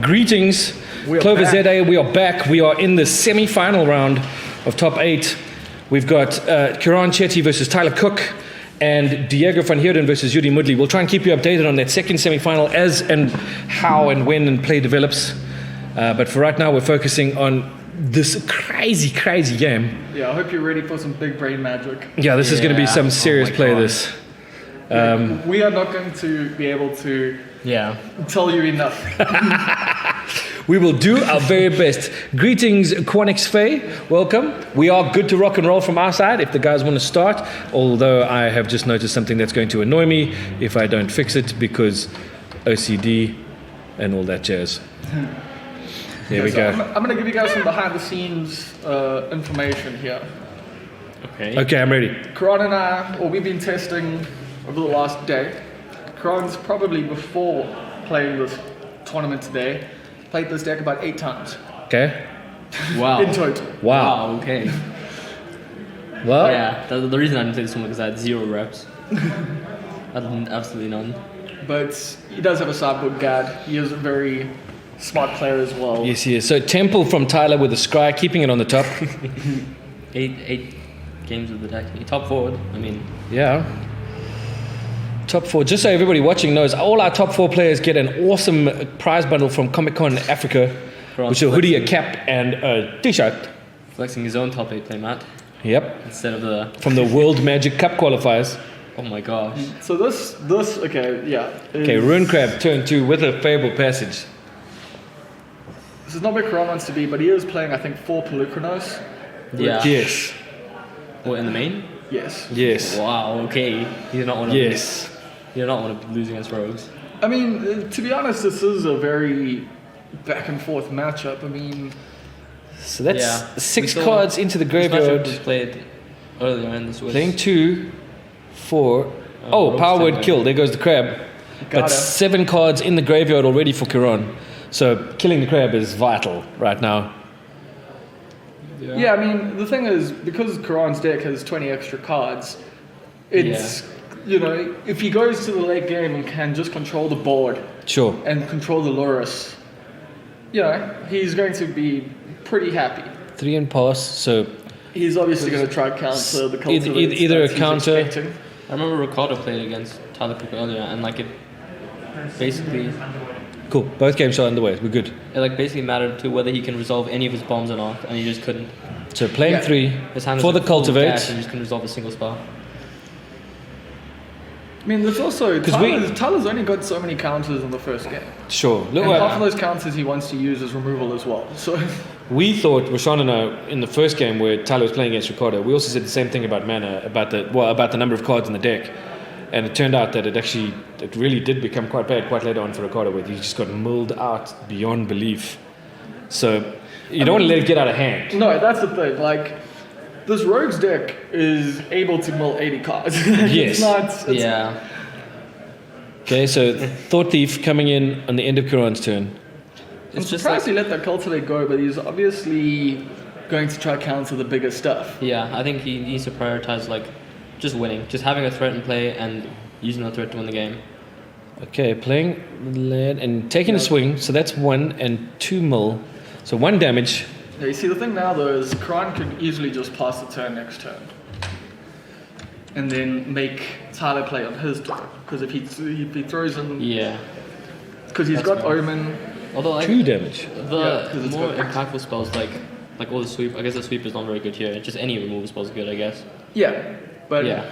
Greetings, Clover ZA. We are back. We are in the semi-final round of top 8. We've got Keraan Chetty versus Tyler Cook and Diego van Heerden versus Yuri Mudley. We'll try and keep you updated on that second semi-final as and how and when and play develops. But for right now, we're focusing on this crazy game. Yeah, I hope you're ready for some big brain magic. Yeah, this is going to be some serious play. This. We are not going to be able to tell you enough. We will do our very best. Greetings, Quanix Faye. Welcome. We are good to rock and roll from our side if the guys want to start, although I have just noticed something that's going to annoy me if I don't fix it because OCD and all that jazz. There we go. I'm going to give you guys some behind-the-scenes information here. Okay, I'm ready. Keraan and I, we've been testing over the last day. Keraan's probably before playing this tournament today, played this deck about 8 times. Okay. Wow. In total. Wow. Okay. Well. Yeah, the reason I didn't play this one was because I had 0 reps. I had absolutely none. But he does have a sideboard guard. He is a very smart player as well. Yes, he is. So Temple from Tyler with a scry, keeping it on the top. 8 games with the deck. Top forward. I mean. Yeah. Top 4. Just so everybody watching knows, all our top 4 players get an awesome prize bundle from Comic-Con Africa, which is a hoodie, a cap, and a t-shirt. Flexing his own top 8 play mat. Yep. Instead of the... From the World Magic Cup qualifiers. Oh my gosh. So this okay, yeah. Okay, Rune Crab, turn 2 with a Fable Passage. This is not where Keraan wants to be, but he is playing, I think, 4 Pelucranos. Yeah. Yes. What, in the main? Yes. Yes. Wow, okay. You do not want to Yes. You do not want to lose against rogues. I mean, to be honest, this is a very back and forth matchup. I mean... So that's 6 cards into the This graveyard. matchup was played earlier in this was... Playing 2, 4... Oh, Power Word Kill. There goes the crab. But 7 cards in the graveyard already for Keraan. So killing the crab is vital right now. Yeah, I mean, the thing is, because Keraan's deck has 20 extra cards, it's, you know, if he goes to the late game and can just control the board Sure. and control the Lurrus, you know, he's going to be pretty happy. 3 and pass, so... He's obviously going to try and counter the cultivates either a that counter... he's expecting. I remember Ricardo played against Tyler Cook earlier, and like it basically... Cool, both games are underway, we're good. It like basically mattered to whether he can resolve any of his bombs or not, and he just couldn't. So playing 3 His hand for was the full of cultivate. cash and he just couldn't resolve a single spell. I mean, there's also... Tyler's only got so many counters in the first game. Sure. Look, And half of those counters he wants to use as removal as well. So we thought, Rashawn and I, in the first game where Tyler was playing against Ricardo, we also said the same thing about mana, about the number of cards in the deck. And it turned out that it really did become quite bad quite later on for Ricardo, where he just got milled out beyond belief. So you don't want to let it get out of hand. no, that's the thing. Like, this Rogue's deck is able to mill 80 cards. Yes. It's not... Yeah. Okay, so Thought Thief coming in on the end of Keraan's turn. I'm surprised he let that cultivate go, but he's obviously going to try to counter the bigger stuff. Yeah, I think he needs to prioritize like just winning, just having a threat in play and using that threat to win the game. Okay, playing lead and taking a swing, so that's 1 and 2 mil. So 1 damage. Yeah, you see, the thing now, though, is Keraan could easily just pass the turn next turn. And then make Tyler play on his turn. Because if he throws in... Yeah. Because he's got Omen. Although like 2 damage. the 'cause it's more got- impactful spells like all the sweep. I guess the sweep is not very good here. Just any removal spell is good, I guess. Yeah, but... Yeah.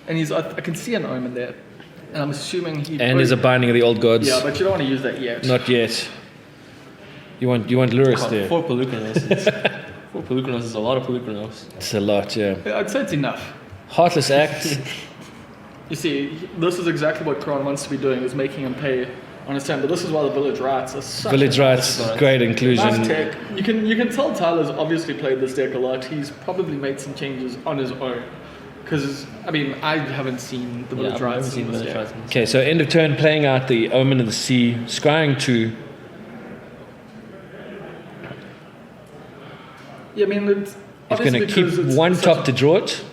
And I can see an Omen there. And I'm assuming he... And there's a Binding of the Old Gods. Yeah, but you don't want to use that yet. Not yet. You want Lurrus there. 4 Pelucranos. 4 Pelucranos is a lot of Pelucranos. It's a lot, yeah. I'd say it's enough. Heartless Act. You see, this is exactly what Keraan wants to be doing, is making him pay on his turn. But this is why the Village Rats are such Village Rights, great inclusion. nice tech. You can tell Tyler's obviously played this deck a lot. He's probably made some changes on his own. Because, I mean, I haven't seen the Village Rats in this deck. Okay, so end of turn, playing out the Omen of the Sea, scrying 2. Yeah, I mean, it's He's going to keep 1 top to draw it.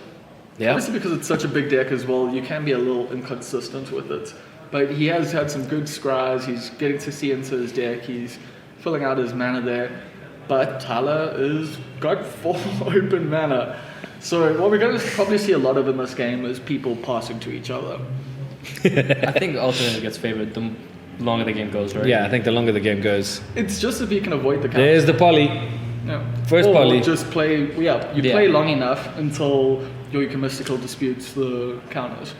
Yeah. Obviously, because it's such a big deck as well, you can be a little inconsistent with it. But he has had some good scries. He's getting to see into his deck. He's filling out his mana there. But Tyler is got 4 open mana. So what we're going to probably see a lot of in this game is people passing to each other. I think ultimately gets favored the longer the game goes, right? Yeah, I think the longer the game goes. It's just if you can avoid the counter. There's the poly. Yeah. First or poly. just play, play long enough until your Mystical disputes the counters.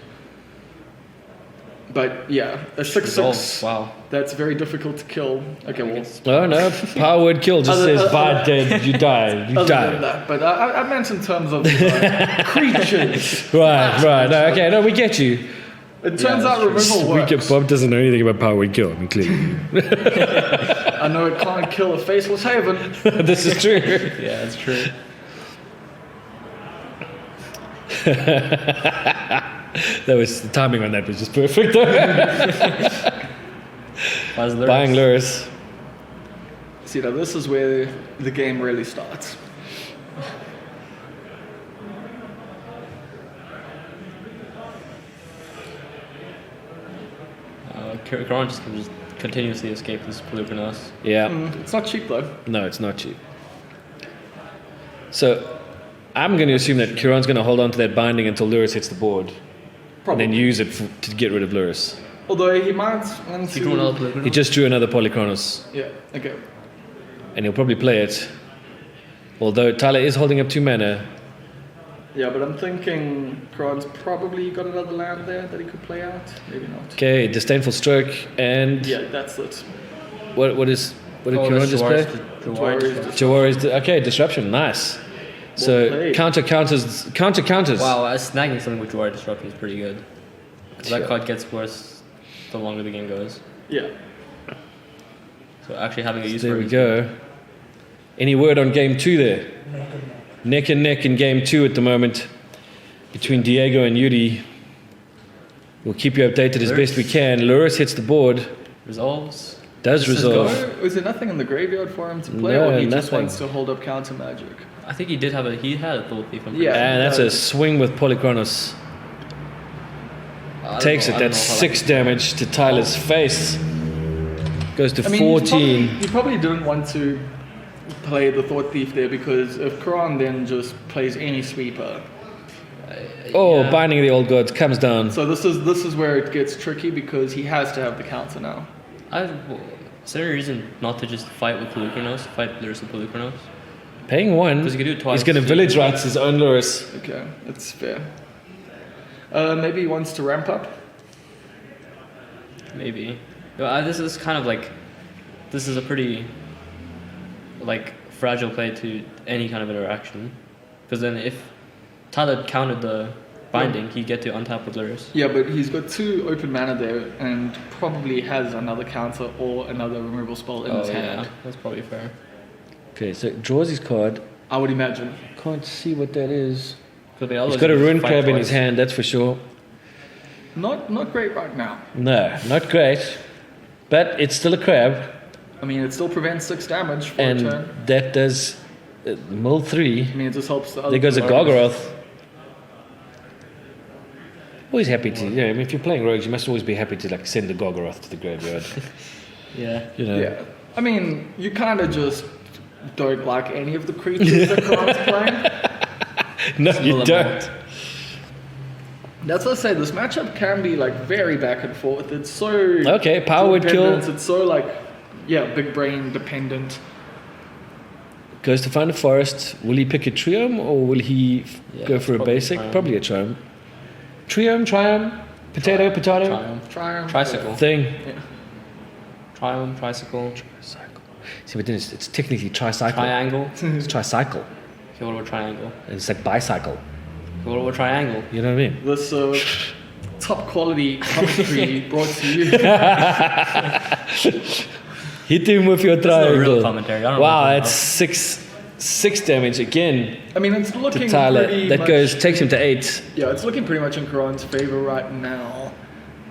But yeah, a 6/6. Wow. That's very difficult to kill. Okay, well. Oh no, power word kill just says bye dead, you die, you Other than die. that, but I meant in terms of creatures. Right, no, okay, no, we get you. It turns out removal works. Bob doesn't know anything about power word kill, I mean, clearly. I know it can't kill a faceless haven. This is true. Yeah, that's true. That was the timing on that was just perfect. Buying lures. See, now this is where the game really starts. Keraan just can just continuously escape this Pelucanos. Yeah. It's not cheap though. No, it's not cheap. So I'm going to assume that Kieran's going to hold on to that binding until Lurus hits the board. Probably. And then use it to get rid of Lurus. Although he might want He drew another Pelucanos. He just drew another Polychronos. Yeah, okay. And he'll probably play it. Although Tyler is holding up 2 mana. Yeah, but I'm thinking Kron's probably got another land there that he could play out. Maybe not. Okay, Disdainful Stroke and... Yeah, that's it. What did Kieran just play? Jawari's Okay, Disruption, nice. So played. counters. Wow, snagging something with Jawari Disruption is pretty good. Because that Sure. card gets worse the longer the game goes. Yeah. So actually having a use There for it we is go. Any word on game 2 there? Neck and neck in game 2 at the moment between Diego and Yuri. We'll keep you updated as best we can. Lurus hits the board. Resolves. Does resolve. Is there nothing in the graveyard for him to play, No, or he just nothing. wants to hold up counter magic? I think he had a Thought Thief. Yeah. And that's a swing with Polychronos. Takes it. That's 6 damage to Tyler's face. Goes to 14. He probably didn't want to play the Thought Thief there because if Keraan then just plays any sweeper. Binding of the Old Gods comes down. So this is where it gets tricky because he has to have the counter now. Is there a reason not to just fight with Pelucanos? Fight Lurus with Pelucanos? Paying 1. 'Cause he could do it twice. He's going to village rights his own Lurus. Okay, that's fair. Maybe he wants to ramp up. Maybe. This is kind of like, this is a pretty, like, fragile play to any kind of interaction. Because then if Tyler countered the binding, he'd get to untap with Lurus. Yeah, but he's got 2 open mana there and probably has another counter or another removal spell in his hand. Yeah, that's probably fair. Okay, so draws his card. I would imagine. Can't see what that is. He's He's got a Rune Crab in his hand, that's for sure. Not great right now. No, not great. But it's still a crab. I mean, it still prevents 6 damage for a And turn. that does mill 3. I mean, it just helps the other. There goes a players. Gargaroth. Always happy to, I mean, if you're playing rogues, you must always be happy to like send the Gargaroth to the graveyard. Yeah. You know. Yeah. I mean, you kind of just don't like any of the creatures that Kron's playing. No, you don't. That's what I say. This matchup can be like very back and forth. It's so Okay, power would kill. dependent. It's so like, big brain dependent. Goes to find a forest. Will he pick a Triome or will he go for a probably basic? Triome. Probably a Triome. Triome, potato, potato. Tricycle. Thing. Yeah. Tricycle. Tricycle. See, but then it's technically tricycle. Triangle. It's tricycle. Okay, what about triangle? And it's like bicycle. Okay, what about triangle? You know what I mean? This top quality commentary brought to you. Hit him with your That's no real triangle. commentary. I don't know Wow, what that's six damage again I mean, it's to looking Tyler. pretty That much, takes him to 8. Yeah, it's looking pretty much in Karan's favor right now.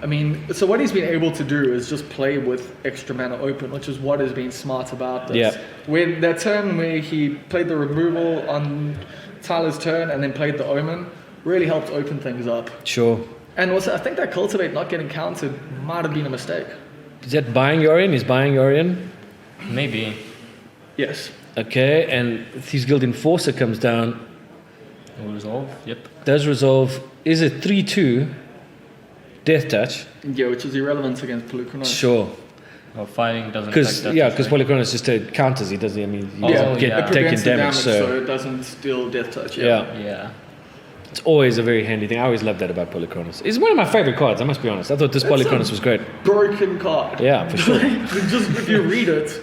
I mean, so what he's been able to do is just play with extra mana open, which is what has been smart about this. Yeah. When that turn where he played the removal on Tyler's turn and then played the Omen, really helped open things up. Sure. And also, I think that Cultivate not getting counted might have been a mistake. Is that buying Yorion? He's buying Yorion. Maybe. Yes. Okay, and Thieves Guild Enforcer comes down. Will resolve. Yep. Does resolve. Is it 3/2? Death touch. Yeah, which is irrelevant against Pelucranos. Sure. Well, fighting doesn't. Because affect that, because Polychronos just counters. He doesn't. I mean, he Oh, doesn't yeah. get It taking prevents the damage. so it doesn't deal death touch. Yeah. Yeah. It's always a very handy thing. I always love that about Polychronos. It's one of my favorite cards. I must be honest. I thought this Polychronos was great. Broken card. Yeah, for sure. Just if you read it,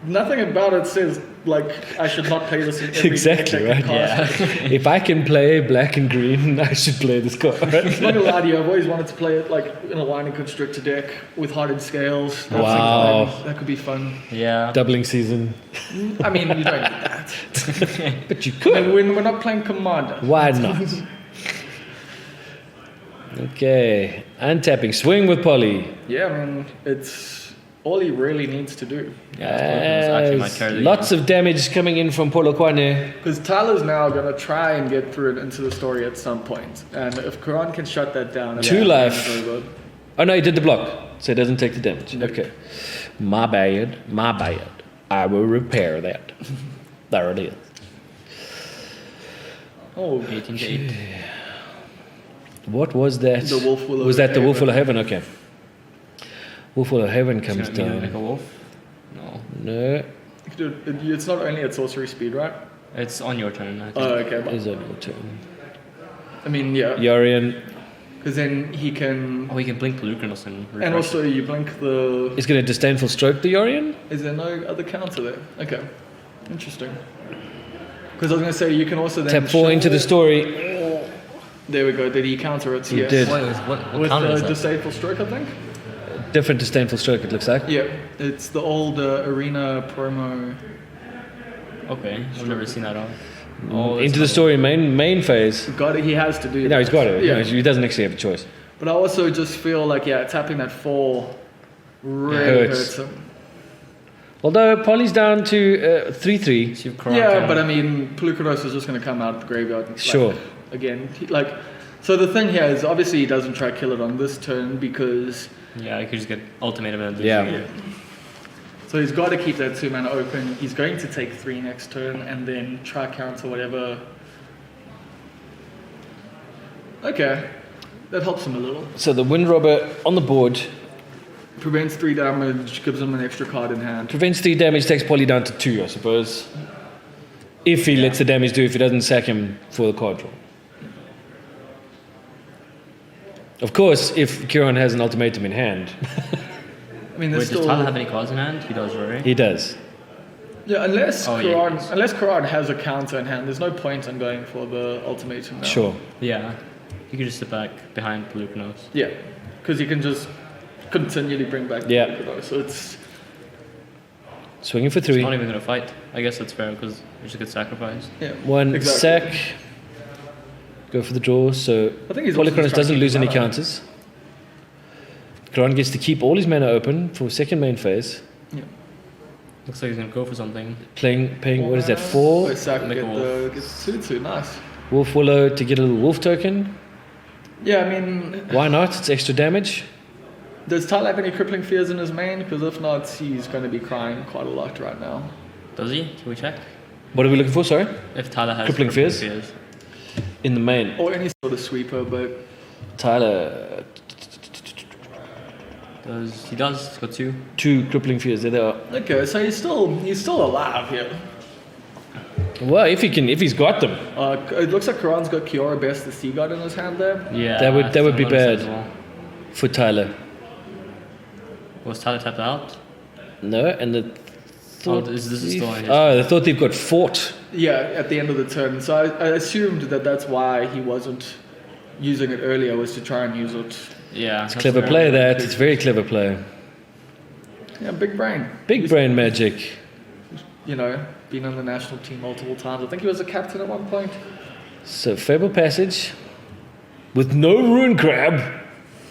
nothing about it says like I should not play this in every Exactly, deck right? cast. Yeah. If I can play black and green, I should play this card. I'm not gonna lie to you, I've always wanted to play it like in a Winding Constrictor deck with Hearted Scales. That's Wow. exciting. That could be fun. Yeah. Doubling season. I mean, you don't need that. But you could. And when we're not playing Commander. Why not? Okay. Untapping. Swing with Poly. Yeah, I mean, it's all he really needs to do. Yeah. Actually might carry the Lots of damage coming in from Polokwane. Because Tyler's now going to try and get through it into the story at some point. And if Keraan can shut that down... Two life. it's over. Oh no, he did the block, so he doesn't take the damage. No. Okay. My bad. My bad. I will repair that. There it is. Oh, 18 to 8. What was that? The Wolf Will Was that the Wolf Will of Heaven. Heaven? Okay. Wolf Will of Heaven He's comes gonna make a down. wolf. No. No. dude, it's not only at sorcery speed, right? It's on your turn. I think. Oh, okay. But, Is on your turn. I mean, yeah. Yorion Because then he can... Oh, he can blink Pelucranos and refresh. And also you blink the... is going to disdainful stroke the Yorion. Is there no other counter there? Okay. Interesting. Because I was going to say, you can also then... Tap 4 into the story. There we go. Did he counter it? He Yes. did. What With counter is the that? disdainful stroke, I think? Different disdainful stroke, it looks like. Yeah. It's the old arena promo. Okay, I've never seen that on. Oh, Into the story main phase. Got it. He has to do No, that. he's got it. Yeah. No, he doesn't actually have a choice. But I also just feel like, yeah, tapping that 4 really Hurts. hurts him. Although Polly's down to 3/3. See if Keraan Yeah, can- but I mean, Pelucranos is just going to come out of the graveyard. Like, Sure. Again, so the thing here is obviously he doesn't try kill it on this turn because... Yeah, I could just get ultimatum and lose Yeah. it. So he's got to keep that 2 mana open. He's going to take 3 next turn and then try counter whatever. Okay, that helps him a little. So the Wind Robber on the board Prevents 3 damage, gives him an extra card in hand. prevents 3 damage, takes Polly down to 2, I suppose. If he lets the damage do, if he doesn't sack him for the card draw. Of course, if Keraan has an ultimatum in hand, I mean, Wait, there's does still Tyler have any cards in hand? He does, right? he does. yeah. Unless Oh, yeah, Keraan, yes. unless Keraan has a counter in hand, there's no point in going for the ultimatum now. Sure. Yeah. You could just sit back behind Pelucranos. Yeah, because you can just continually bring back. Yeah. Pelucranos, so it's Swinging for He's 3. not even gonna fight. I guess that's fair because you just get sacrificed. yeah. 1 Exactly. sack. Go for the draw. So I think he's also Polychronos just doesn't trying to lose keep any his mana. counters. Keraan gets to keep all his mana open for second main phase. Looks like he's gonna go for something. Paying what is that, Oh, 4? sack, Make a get 2/2, nice. Wolf Willow to get a little wolf token. Yeah, I mean, Why not? It's extra damage. does Tyler have any crippling fears in his main? Because if not, he's going to be crying quite a lot right now. Does he? Can we check? What are we looking for, sorry? If Tyler has Crippling fears? In the main. Or any sort of sweeper, but Tyler, He does. He's got 2. 2 crippling fears. There they are. okay, so he's still alive here. Well, if he's got them. It looks like Karaan's got Kiora Best the Sea God in his hand there. Yeah. That would be I noticed bad. as well. For Tyler. Was Tyler tapped out? No, and the Oh, this is still on his. I thought they've got fort. Yeah, at the end of the turn. So I assumed that's why he wasn't using it earlier, was to try and use it. Yeah. It's clever play that. It's very clever play. Yeah, big brain. Big brain magic. You know, been on the national team multiple times. I think he was a captain at one point. So Fable Passage with no Ruin Crab.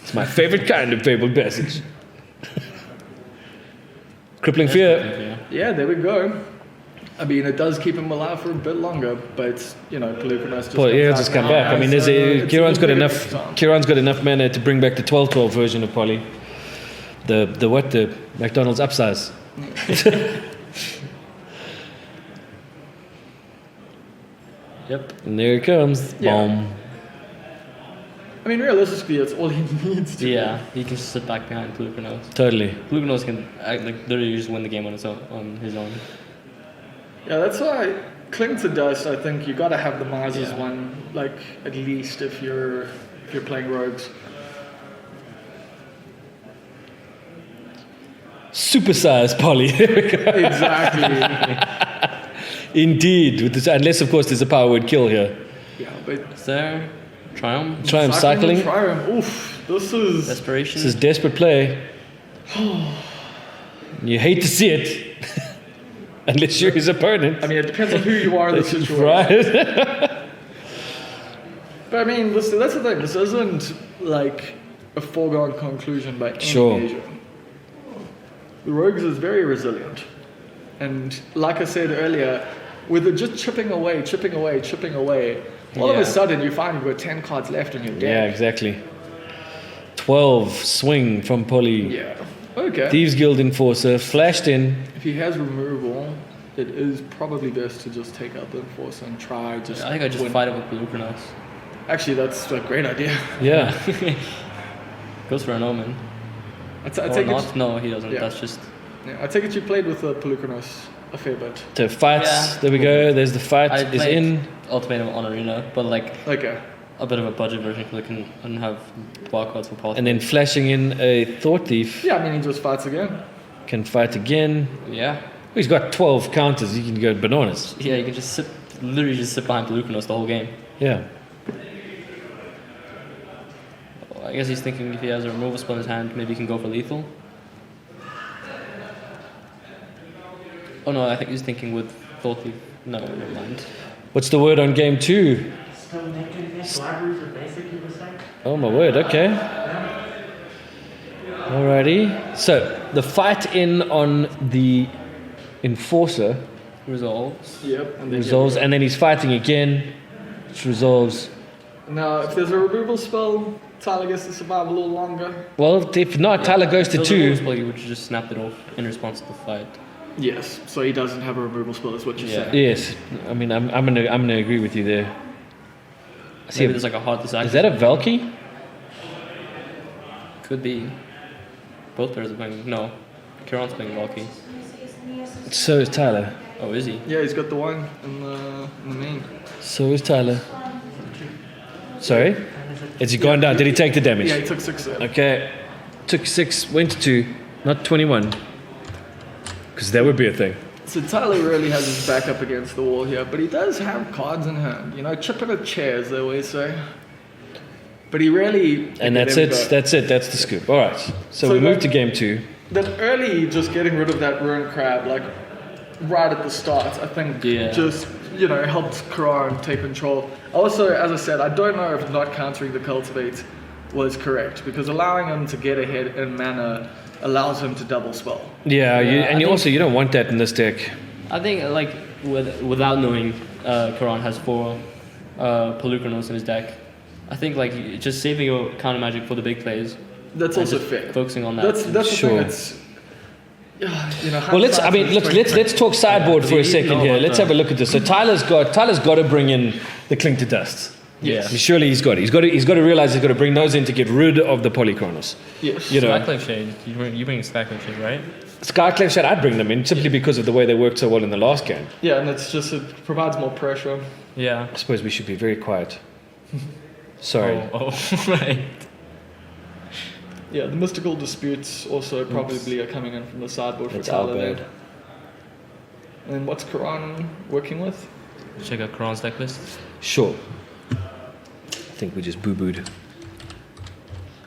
It's my favorite kind of Fable Passage. Crippling Fear. Yeah, there we go. I mean, it does keep him alive for a bit longer, but you know, Pelucranos just. Well, yeah, comes just out come now, back. I mean, so it's Kieran's a got bit enough. of time. Kieran's got enough mana to bring back the 12/12 version of Poly. The McDonald's upsize. Yep. And there it comes. Yeah. Boom. I mean, realistically, it's all he needs to. Yeah, he can sit back behind Pelucanos. Totally. Pelucanos can literally just win the game on his own. Yeah, that's why Cling to Dust. I think you got to have the Misers one, like at least if you're playing rogues. Supersize Polly. There we go. Exactly. Indeed. With this, unless, of course, there's a power word kill here. Yeah, but Is there Triumph? Triumph cycling. Triumph. Oof. This is. Desperation? This is desperate play. You hate to see it. Unless you're his opponent. I mean, it depends on who you are in the situation. Right. But I mean, that's the thing. This isn't like a foregone conclusion by any Sure. measure. The Rogues is very resilient. And like I said earlier, with it just chipping away, all of Yeah. a sudden you find you've got 10 cards left in your Yeah, deck. exactly. 12 swing from Polly. Yeah. Okay. Thieves Guild Enforcer flashed in. If he has removal, it is probably best to just take out the Enforcer and try just I think I just win. fight it with Pelucanos. Actually, that's a great idea. Yeah. Oh, Goes for an Omen. I Or take not? it. No, he doesn't. Yeah. That's just... Yeah, I take it you played with Pelucanos a fair bit. The fights. Yeah. There we go. There's the fight. I Is played in. Ultimatum on Arena, but like Okay. a bit of a budget version because I can have barcodes for Pulse. And then flashing in a Thought Thief. Yeah, I mean he just fights again. Can fight again. Yeah. He's got 12 counters. He can go bananas. Yeah, you can just literally just sit behind Pelucanos the whole game. Yeah. I guess he's thinking if he has a removal spell in his hand, maybe he can go for lethal. Oh no, I think he's thinking with Thought Thief. No, never mind. What's the word on game 2? Libraries are basic, you were saying? Oh my word. Okay. Alrighty. So the fight in on the Enforcer Resolves. Yep. And then resolves, and then he's fighting again, which resolves. Now, if there's a removal spell, Tyler gets to survive a little longer. Well, if not, Tyler goes to So the removal 2. spell, you would just snapped it off in response to the fight. Yes. So he doesn't have a removal spell, is what you're Yeah. saying. Yes, I mean I'm gonna agree with you there. See, Maybe there's like a heart attack. is that a Valky? Could be. Both players are playing. No. Kieran's playing Valky. So is Tyler. Oh, is he? Yeah, he's got the one in the main. So is Tyler. Sorry? Has he gone down? Did he take the damage? Yeah, he took 6 there. Okay. Took 6, went to 2, not 21. Because that would be a thing. So Tyler really has his back up against the wall here, but he does have cards in hand. You know, chipping a chair, as they always say. But he really... And okay, that's there it. we go. That's it. That's the scoop. All right. So So we move that- to game 2. That early, just getting rid of that Ruin Crab, like, right at the start, I think Yeah. just, helped Keraan take control. Also, as I said, I don't know if not countering the Cultivate was correct, because allowing him to get ahead in mana allows him to double spell. Yeah, Yeah, I think- you don't want that in this deck. I think like without knowing, Keraan has 4 Pelucanos in his deck. I think like just saving your counter magic for the big plays. That's and also just fair. Focusing on that. That's Sure. the thing. It's, Well, let's talk sideboard for a Yeah, second no, here. what Let's the- have a look at this. So Tyler's got to bring in the Cling to Dust. Yeah. I mean, surely he's got to realize he's got to bring those in to get rid of the Polychronos. Yes. You know, Skyclave Shade. You bring Skyclave Shade, right? Skyclave Shade, I'd bring them in simply because of the way they worked so well in the last game. Yeah, and it's just, it provides more pressure. Yeah. I suppose we should be very quiet. Sorry. Oh, right. Yeah, the Mystical Disputes also probably are coming in from the sideboard for That's our Tyler bad. there. And what's Keraan working with? Check out Karaan's deck list. Sure. I think we just boo-booed.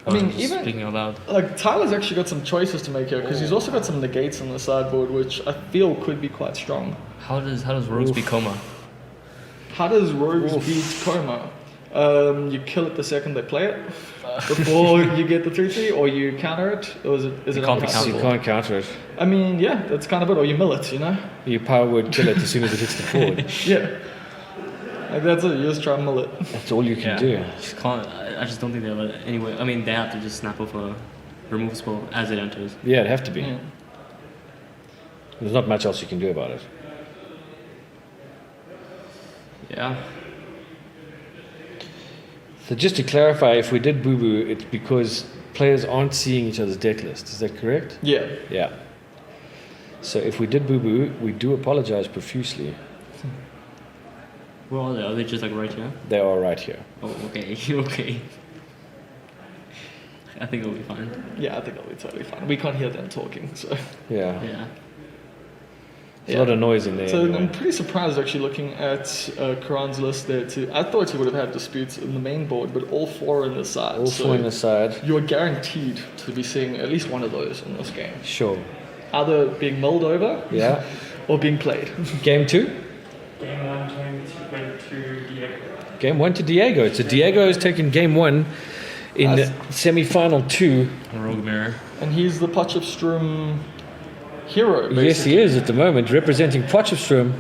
I mean, Just even- speaking out loud. Like, Tyler's actually got some choices to make here, because he's also got some negates on the sideboard, which I feel could be quite strong. How does Rogues beat Coma? How does Rogues beat Coma? You kill it the second they play it, before you get the 3/3, or you counter it, or is it You can't be You uncounterable? can't counter it. I mean, yeah, that's kind of it, or you mill it, You power word kill it as soon as it hits the board. Yeah. Like, that's it, you just try and mill it. That's all you can do. Just can't. I just don't think they have any way. I mean, they have to just snap off a remove a spell as it enters. Yeah, it'd have to be. Yeah. There's not much else you can do about it. Yeah. So just to clarify, if we did boo-boo, it's because players aren't seeing each other's deck list. Is that correct? Yeah. Yeah. So if we did boo-boo, we do apologize profusely. Where are they? Are they just like right here? They are right here. Oh, okay. Okay. I think it'll be fine. Yeah, I think it'll be totally fine. We can't hear them talking, so. Yeah. Yeah. There's a lot of noise in there. So anyway. I'm pretty surprised actually looking at Keraan's list there too. I thought he would have had disputes in the main board, but all 4 in the side. All 4 in the side. You are guaranteed to be seeing at least one of those in this game. Sure. Either being mulled over Yeah. or being played. Game 2? Game 1 went to Diego. Game 1 to Diego. So Diego has taken game 1 in Nice. semi-final 2. Rogue Mirror. And he's the Potchefstroom hero, basically. Yes, he is at the moment, representing Potchefstroom.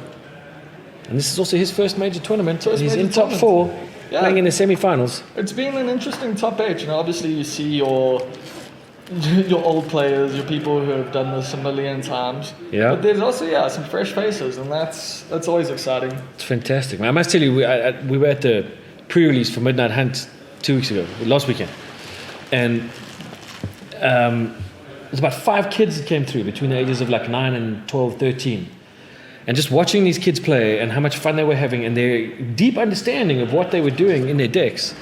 And this is also his first major tournament. First and he's major in top tournament. 4, Yeah. playing in the semi-finals. It's been an interesting top 8. You know, obviously you see your old players, your people who have done this a million times. Yeah. But there's also, some fresh faces, and that's always exciting. It's fantastic, man. I must tell you, we were at the pre-release for Midnight Hunt 2 weeks ago, last weekend. And there's about 5 kids that came through between the ages of like 9 and 12, 13. And just watching these kids play and how much fun they were having and their deep understanding of what they were doing in their decks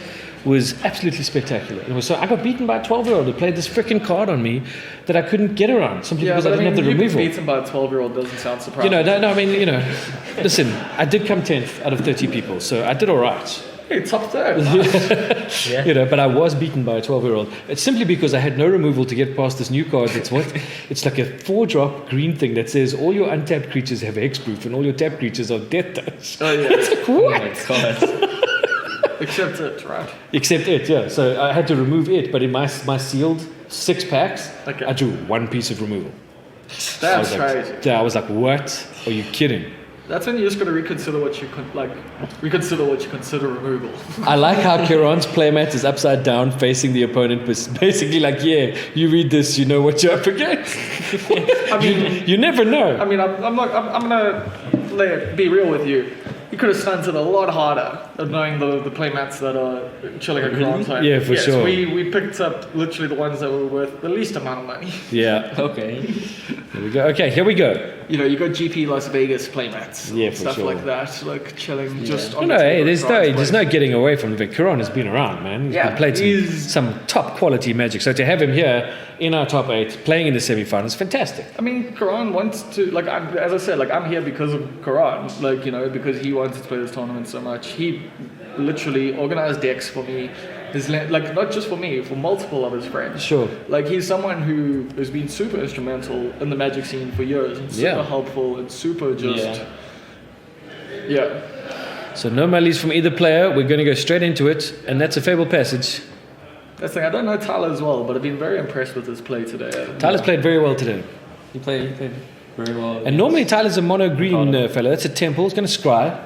was absolutely spectacular. It was so I got beaten by a 12-year-old who played this freaking card on me that I couldn't get around simply because I didn't have the you removal. being beaten by a 12-year-old doesn't sound surprising. I mean, listen, I did come 10th out of 30 people, so I did all right. Hey, top third. Yeah. But I was beaten by a 12-year-old. It's simply because I had no removal to get past this new card. It's like a 4-drop green thing that says all your untapped creatures have hexproof and all your tapped creatures are death touch. Oh, yeah. It's like, Oh what? my god. Except it, right? Except it, yeah. So I had to remove it, but in my sealed 6 packs, Okay. I drew 1 piece of removal. That's I crazy. I was like, what? Are you kidding? That's when you just got to reconsider what you consider removal. I like how Keraan's playmat is upside down facing the opponent, but basically like, yeah, you read this, you know what you're up against. I mean, You never know. I'm gonna be real with you. You could have stunted a lot harder of knowing the playmats that are chilling at Keraan's home. Yeah, for sure. We picked up literally the ones that were worth the least amount of money. Yeah. Okay. Here we go. Okay, here we go. You know, you got GP Las Vegas playmats, Yeah, for stuff sure. like that, like chilling just No, on no, the hey, table there's at no, Keraan's there's place. no getting away from it. Keraan has been around, man. He's Yeah, been played he's- some top quality Magic. So to have him here in our top 8, playing in the semi-finals, fantastic. I mean, Keraan wants to, like, as I said, like, I'm here because of Keraan, like, you know, because he wanted to play this tournament so much. He literally organized decks for me, like, not just for me, for multiple of his friends. Sure. Like, he's someone who has been super instrumental in the Magic scene for years, and super Yeah. helpful, and super just, yeah. So no mullies from either player. We're going to go straight into it, and that's a Fable Passage. That's the thing, I don't know Tyler as well, but I've been very impressed with his play today. Tyler's played very well today. He played very well. And normally Tyler's a mono-green fella. That's a Temple. He's going to scry,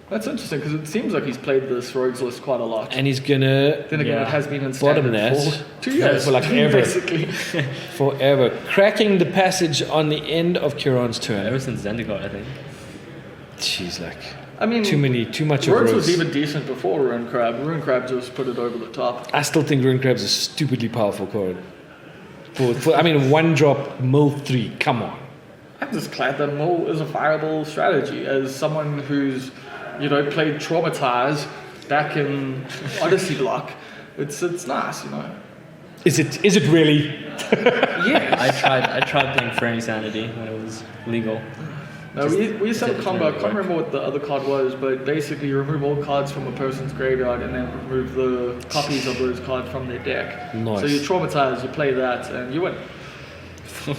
That's interesting, because it seems like he's played this Rogues list quite a lot. and he's going to Then again, Yeah. it has been in Bottom Standard that. for 2 years. For like ever. Basically. forever cracking the passage on the end of Kieran's turn. Ever since Zendikar, I think. Jeez, like I mean, too much of Rogues Rose. was even decent before Ruin Crab. Ruin Crab just put it over the top. I still think Ruin Crab's a stupidly powerful card. I mean, 1-drop mill 3. Come on. I'm just glad that Mill is a viable strategy. As someone who's, you know, played Traumatize back in Odyssey block, it's nice, you know. Is it really? Yeah. I tried playing Fraying Sanity when it was legal. No, we used to have a combo. I can't remember what the other card was, but basically you remove all cards from a person's graveyard and then remove the copies of those cards from their deck. Nice. So you traumatize, you play that, and you win.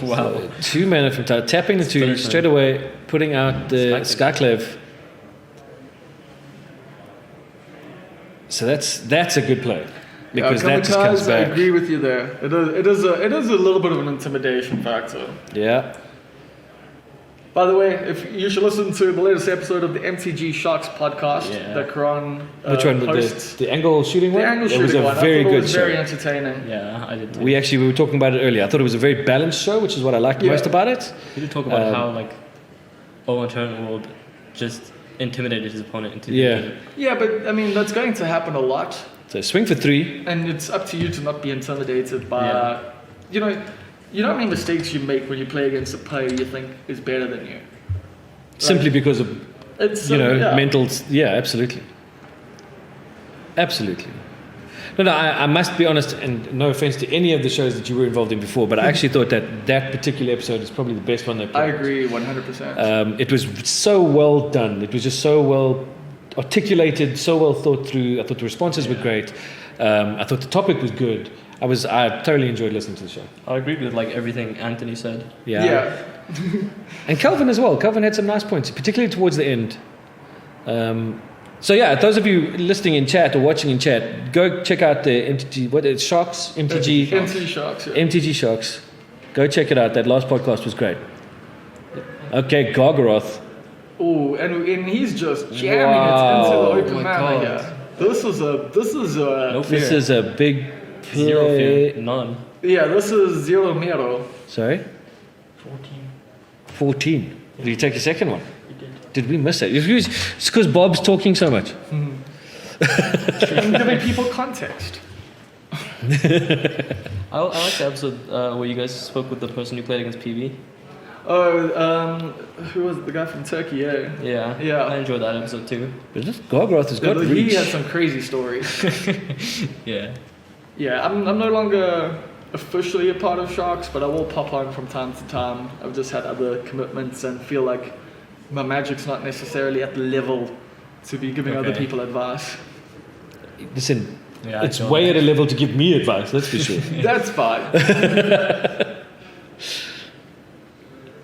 Wow. 2 mana from Tyler. Tapping the 2, Third straight away putting out the Skyclave. So that's a good play. Because that just comes I back. agree with you there. It is a little bit of an intimidation factor. Yeah. By the way, if you should listen to the latest episode of the MTG Sharks podcast that Keraan Which one? hosts. The angle shooting one? The angle It shooting was a one. very I thought it good was show. very entertaining. Yeah, I did too. We were talking about it earlier. I thought it was a very balanced show, which is what I liked most about it. We did talk about how like Owen Turnbull just intimidated his opponent into Yeah, but I mean that's going to happen a lot, So swing for 3. and it's up to you to not be intimidated by, you know how many mistakes you make when you play against a player you think is better than you. Simply because of, It's mental... Yeah, absolutely. Absolutely. No, I must be honest, and no offense to any of the shows that you were involved in before, but I actually thought that particular episode is probably the best one they played. I agree 100%. It was so well done. It was just so well articulated, so well thought through. I thought the responses were great. I thought the topic was good. I thoroughly enjoyed listening to the show. I agreed with like everything Anthony said. Yeah. And Kelvin as well. Kelvin had some nice points, particularly towards the end. So yeah, those of you listening in chat or watching in chat, go check out the MTG Sharks. MTG Sharks. Yeah. MTG Sharks. Go check it out. That last podcast was great. Okay, Gargaroth. Oh, and he's just jamming it into the open mana here. This is a No fear. This is a big play. Zero fear. None. yeah. This is Zero Mero. Sorry? 14. Did you take a second one? We did. Did we miss it? It's because Bob's talking so much. I'm giving people context. I like the episode where you guys spoke with the person who played against PV. Oh, who was it? The guy from Turkey? Yeah. Yeah. Yeah. I enjoyed that episode too. But this Gargaroth has got He reach. had some crazy stories. Yeah. Yeah, I'm no longer officially a part of Sharks, but I will pop on from time to time. I've just had other commitments and feel like my magic's not necessarily at the level to be giving other Okay. people advice. Listen, Yeah. it's way at a level to give me advice, that's for sure. That's fine.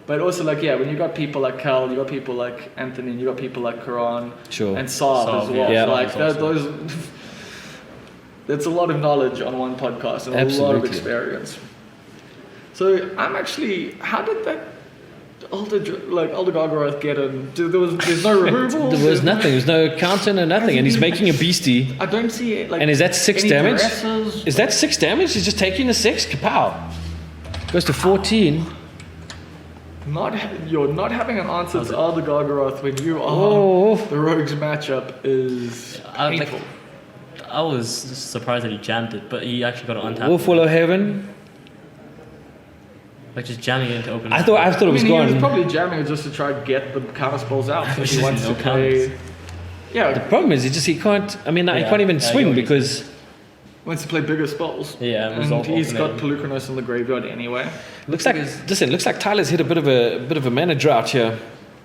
But also, like, yeah, when you got people like Cal, you got people like Anthony, and you got people like Keraan Sure. and Saab as Saab, well. yeah. Like, That's those, that's a lot of knowledge on one podcast and a lot of Absolutely. experience. So I'm actually, how did that Elder Gargaroth get in? There's no removal. There was nothing. There was no counter, no nothing. And he's making a beastie. I don't see it. Like, And is that 6 any damage? dresses. Is that 6 damage? He's just taking the 6? Kapow. Goes to 14. You're not having an answer to Elder Gargaroth when you are Oh. the Rogues matchup is painful. I was just surprised that he jammed it, but he actually got it untapped. Wolfwall of Heaven. Like just jamming it into open. I thought it was He was gone. probably jamming it just to try and get the counter spells out. So he wants No to play. counters. Yeah, The problem is, he can't. I mean, he Yeah. can't even Yeah, I swing get what because wants to play bigger spells. Yeah, and resolve he's got ultimate. Pelucanos in the graveyard anyway. looks like Tyler's hit a bit of a mana drought here.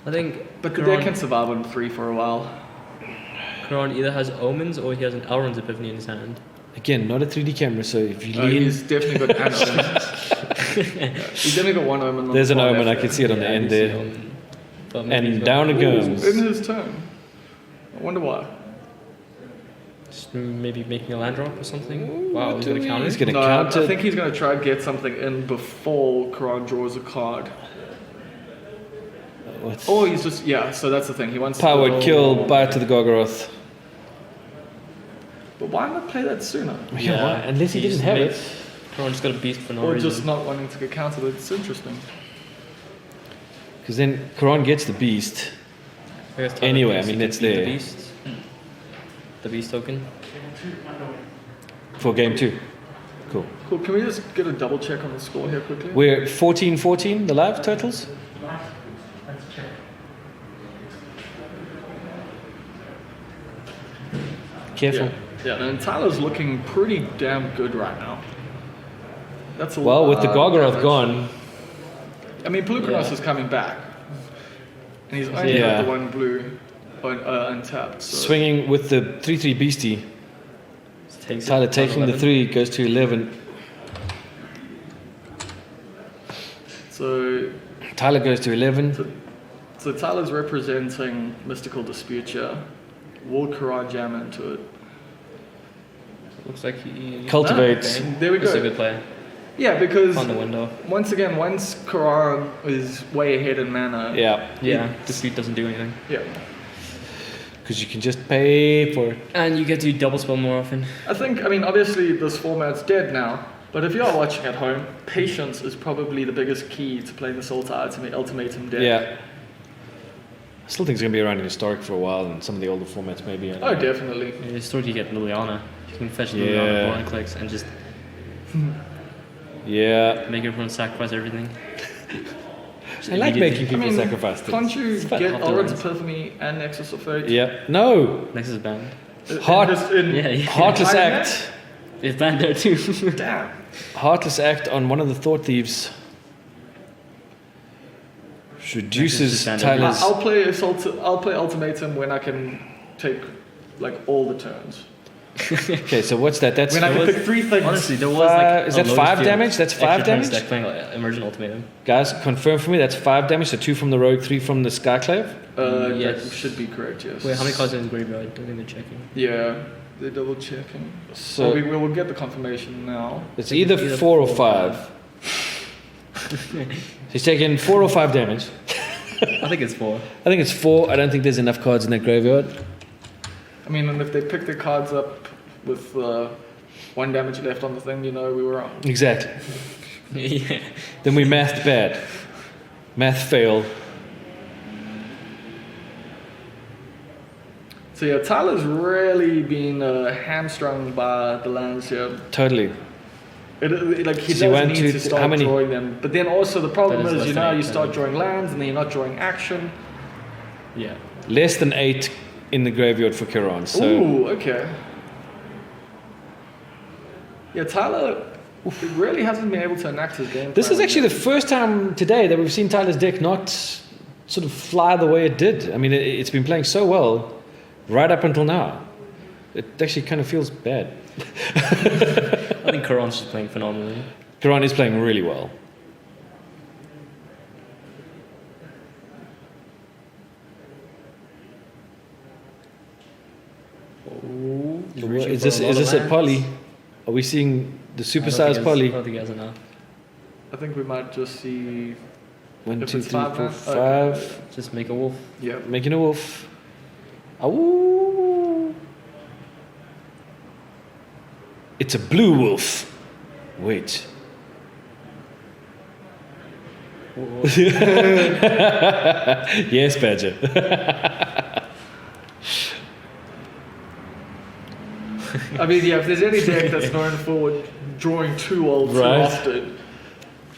I think But the deck can survive on 3 for a while. Karan either has Omens or he has an Elrond's Epiphany in his hand. Again, not a 3D camera, so if you lean, He's definitely got an omen. He's definitely got one omen. On there's the an far omen. I left can see it on the Yeah, end you see there. Omen. But maybe And he's got- down it there. goes. In his turn. I wonder why. Just maybe making a land drop or something. Wow, he's gonna counter. He's gonna No, counter. I think he's going to try and get something in before Keraan draws a card. What's- Oh, he's just, yeah, so that's the thing. He wants Powered to kill, bite to the Gargaroth. But why not play that sooner? Yeah, why? Unless he didn't just have made- it. Karan just got a beast for no Or reason. just not wanting to get countered. It's interesting. Because then Keraan gets the beast. I guess Tyler Anyway, thinks I mean, he it's can beat there. The beast. The beast token. For game 2. Cool. Cool. Can we just get a double check on the score here quickly? We're 14-14, the live totals. Let's check. Careful. Yeah, and Tyler's looking pretty damn good right now. That's a Well, with the Gargaroth damage. gone, I mean, Pelucanos Yeah. is coming back. And he's only Yeah. got the one blue untapped. So. swinging with the 3-3 beastie. Just takes it Tyler on taking the 11. 3, goes to 11. So, Tyler goes to 11. so Tyler's representing Mystical Dispute here. Will Keraan jam into it? Looks like he Cultivates. Okay. There we That's go. a good play. Yeah, because on the window. once Keraan is way ahead in mana. Yeah, Defeat doesn't do anything. Yeah. Because you can just pay for it. And you get to double spell more often. I think, obviously this format's dead now, but if you are watching at home, patience is probably the biggest key to playing the Sultai Ultimatum deck. Yeah. I still think it's going to be around in Historic for a while, and some of the older formats maybe. Oh, definitely. In Historic you get Liliana. You can fetch Yeah. Liliana blind clicks and just Yeah. make everyone sacrifice everything. I like making people I mean, sacrifice things. Can't you It's fun. get Orange Afterwards. Epiphany and Nexus of Fate? Yeah. No. Nexus is banned. Heart- Yeah. Heartless Iron Man? Act. It's banned there too. Damn. Heartless Act on one of the Thought Thieves. Reduces Standard. Tyler's. I'll play Ultimatum when I can take like all the turns. Okay, so what's that? That's When I can pick 3 things. Honestly, there was Is a that load 5 field damage? That's 5 extra turns damage? deck playing like Emergent Ultimatum. Guys, confirm for me. That's 5 damage. So 2 from the Rogue, 3 from the Skyclave. That Yes. should be correct, yes. Wait, how many cards are in the graveyard? I don't think they're checking. Yeah, they're double checking. So we will get the confirmation now. it's either 4 or 5. He's taking 4 or 5 damage. I think it's 4. I think it's 4. I don't think there's enough cards in that graveyard. I mean, and if they pick their cards up with 1 damage left on the thing, we were wrong. Exactly. Yeah. Then we mathed bad. Math fail. So yeah, Tyler's really been hamstrung by the lands here. Totally. Like he So you does want need to- to how start many- drawing them, but then also the problem That is is, less than 8 you start turns. drawing lands and then you're not drawing action. Yeah. Less than 8 in the graveyard for Keraan. So Ooh, okay. Yeah, Tyler really hasn't been able to enact his game. this plan is actually yet. the first time today that we've seen Tyler's deck not sort of fly the way it did. I mean, it's been playing so well right up until now. It actually kind of feels bad. I think Karaan's just playing phenomenally. Keraan is playing really well. Is this a poly? Are we seeing the supersized I poly? don't think he has enough. I think we might just see. 1, If 2, it's 3, 4, 5, 5. Just make a wolf. Yeah. Making a wolf. Ooh. It's a blue wolf. Wait. Yes, Badger. I mean, yeah, if there's any deck that's known for drawing 2 old too Right. often.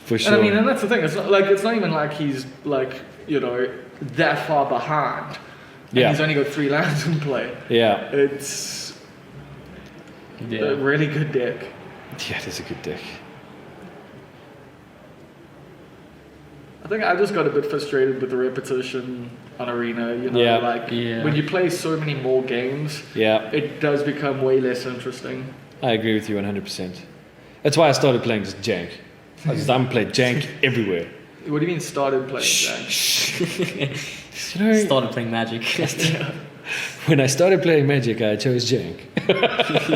For And sure. I mean, and that's the thing. It's not even like he's that far behind. And Yeah. he's only got 3 lands in play. Yeah. It's a Yeah. really good deck. Yeah, it is a good deck. I think I just got a bit frustrated with the repetition on Arena. Yeah. Yeah. When you play so many more games, Yeah, it does become way less interesting. I agree with you 100%. That's why I started playing just jank. I'm playing jank everywhere. What do you mean started playing Jack? You know, Started playing Magic. when I started playing Magic, I chose jank.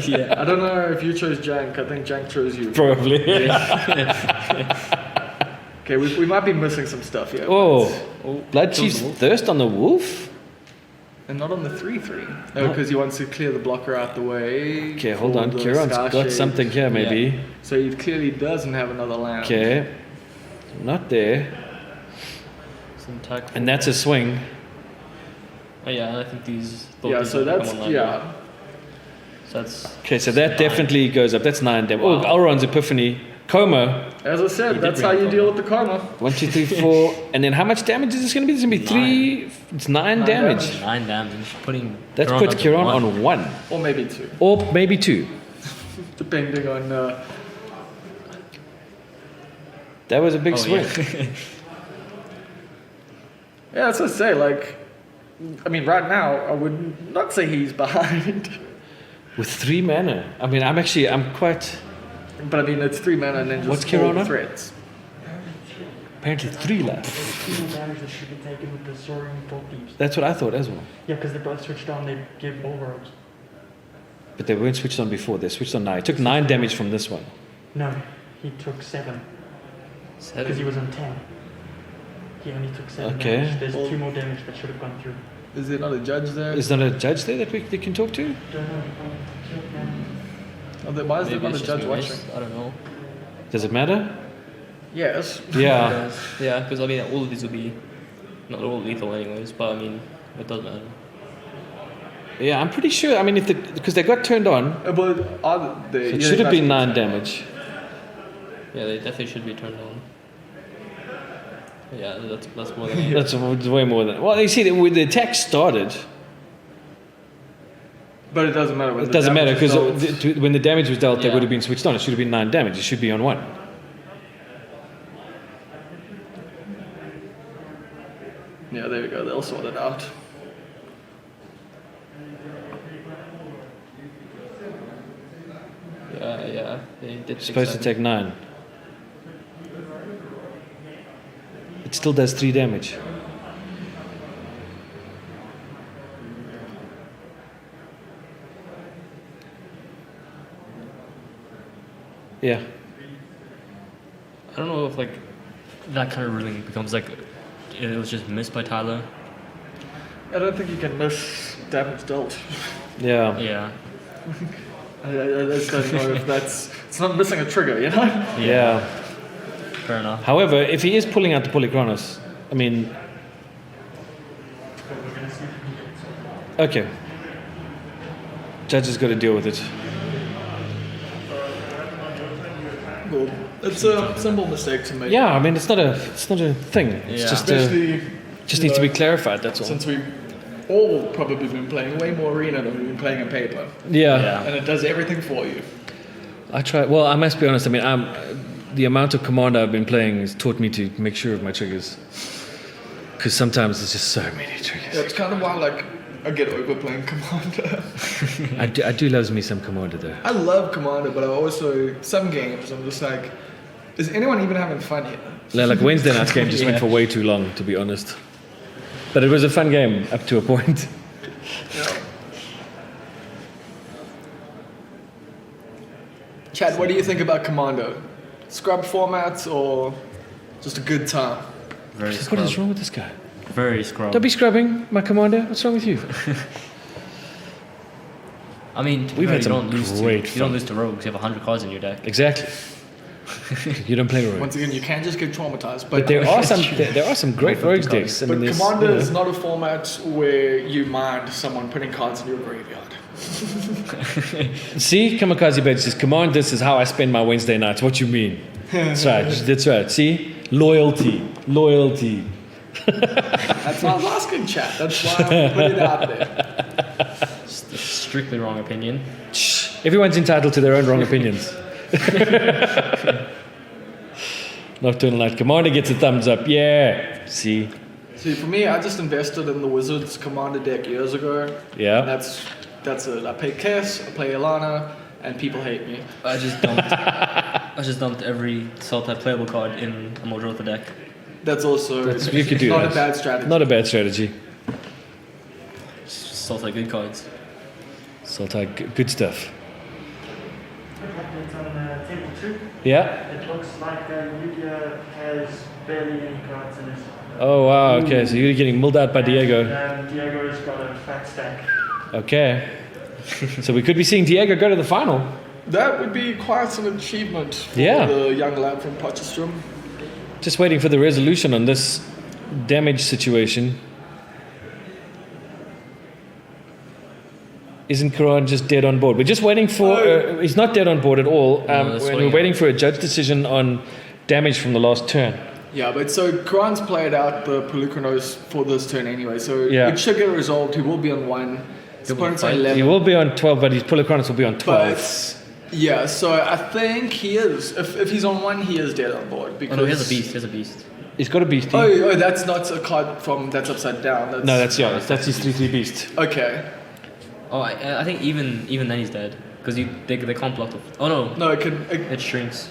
Yeah. I don't know if you chose Jank. I think Jank chose you. Probably. Okay, we might be missing some stuff here. Oh, Oh, Blood chose Chief's the wolf. Thirst on the Wolf? And not on the 3/3. No, because he wants to clear the blocker out the way. Okay, hold for on. the Kieran's Sky got Shade. something here, maybe. So he clearly doesn't have another land. Okay. Not there. Some attack. And that's a swing. Oh yeah, I think these. Yeah, so that's yeah. So that's. Okay, so that definitely goes up. That's 9 damage. Oh, Wow. Elrond's Epiphany. Coma. As I said, He did that's how bring you it deal from- with the karma. 1, 2, 3, 4. And then how much damage is this going to be? This is going to be 3. It's 9 9 damage. damage. 9 damage. Putting. That's Kieran put onto Kieran one. on 1. Or maybe 2, Or maybe 2. depending on. That was a big Oh, swing. yeah. Yeah, that's what I say. Like, I mean, right now, I would not say he's behind. With 3 mana. I mean, I'm quite. But I mean, it's 3 mana and then just What's 4 Kirana? threats. Apparently 3 left. Two damage that should be taken with the Soaring Folk Thieves. That's what I thought as well. Yeah, because they both switched on, they give overrobes. But they weren't switched on before. They switched on now. It took 9 damage from this one. No, he took 7 because he 7. was on 10. He only took 7 Okay. damage. There's Well- 2 more damage that should have gone through. Is there not a judge there? Is there a judge there that they can talk to? Don't know. Why is there Maybe not a it's just judge me watching? missed, I don't know. Does it matter? Yes. Yeah. Yeah, because I mean, all of these will be not all lethal anyways, but I mean, it doesn't matter. Yeah, I'm pretty sure. I mean, because they got turned on, But it should have been 9 damage. Yeah, they definitely should be turned on. Yeah, that's more than That's way more than. Well, you see, when the attack started, But it doesn't matter. When it doesn't matter damage because is dealt. when the damage was dealt, they Yeah. would have been switched on. It should have been 9 damage. It should be on 1. Yeah, there we go. They'll sort it out. yeah, they did. Supposed to take 9. It still does 3 damage. Yeah. I don't know if like that kind of ruling becomes like it was just missed by Tyler. I don't think you can miss damage dealt. Yeah. Yeah. I just don't know if that's. It's not missing a trigger, you know? Yeah. Fair enough. However, if he is pulling out the Polychronos, I mean. Okay. Judge has got to deal with it. Well, it's a simple mistake to make. Yeah, I mean it's not a thing. It's Yeah. just Especially just you needs to be know, clarified. That's all. since we've all probably been playing way more arena than we've been playing in paper, Yeah. and it does everything for you. I try. Well, I must be honest. I mean, the amount of Commander I've been playing has taught me to make sure of my triggers. Because sometimes there's just so many triggers. That's kind of why, like, I get over playing Commander. I do love me some Commander though. I love Commander, but I also some games I'm just like, is anyone even having fun here? Like Wednesday night's game just went for way too long, to be honest. But it was a fun game up to a point. Yeah. Chad, what do you think about Commando? Scrub formats or just a good time? Very What scrub. is wrong with this guy? Very scrub. Don't be scrubbing, my Commander. What's wrong with you? I mean, to be We've fair, had you some don't lose to great you fun. don't lose to rogues. You have 100 cards in your deck. Exactly. You don't play rogue. Once again, you can just get traumatized. But there are some great rogues decks. I But mean, there's- Commander yeah. is not a format where you mind someone putting cards in your graveyard. See, Kamikaze Badge says, command this is how I spend my Wednesday nights. What you mean? That's right. That's right. See? Loyalty. Loyalty. That's why I was asking, chat. That's why I put it out there. Just a strictly wrong opinion. Shh. Everyone's entitled to their own wrong opinions. Nocturnal Night Commander gets a thumbs up. Yeah. See? See, for me, I just invested in the Wizards Commander deck years ago. And Yeah. that's it. I play Kess, I play Ilana, and people hate me. I just dumped every Sultai playable card in a Modrotha deck. That's also You could do not that. a bad strategy. Not a bad strategy. Sultai good cards. Sultai, good stuff. It's on table 2. Yeah. It looks like Yu-Gi-Oh has barely any cards in it. Oh, wow. Okay, so you're getting mulled out by Diego. Diego's got a fat stack. Okay. So we could be seeing Diego go to the final. That would be quite an achievement for Yeah. the young lad from Potchefstroom. Just waiting for the resolution on this damage situation. Isn't Keraan just dead on board? We're just waiting for... he's not dead on board at all. that's We're what- waiting for a judge decision on damage from the last turn. Yeah, but so Karaan's played out the Pelucranos for this turn anyway, so Yeah. it should get resolved. He will be on 1. His He'll be opponent's on fine. 11. He will be on 12, but his Polychronos will be on 12. But yeah, so I think he is. If he's on 1, he is dead on board. Oh Because no, he has a beast. He has a beast. He's got a beastie. Oh, that's not a card from that's upside down. No, that's his 3/3 beast. Okay. Oh, I think even then he's dead because they can't block the. Oh no, No, it can. it shrinks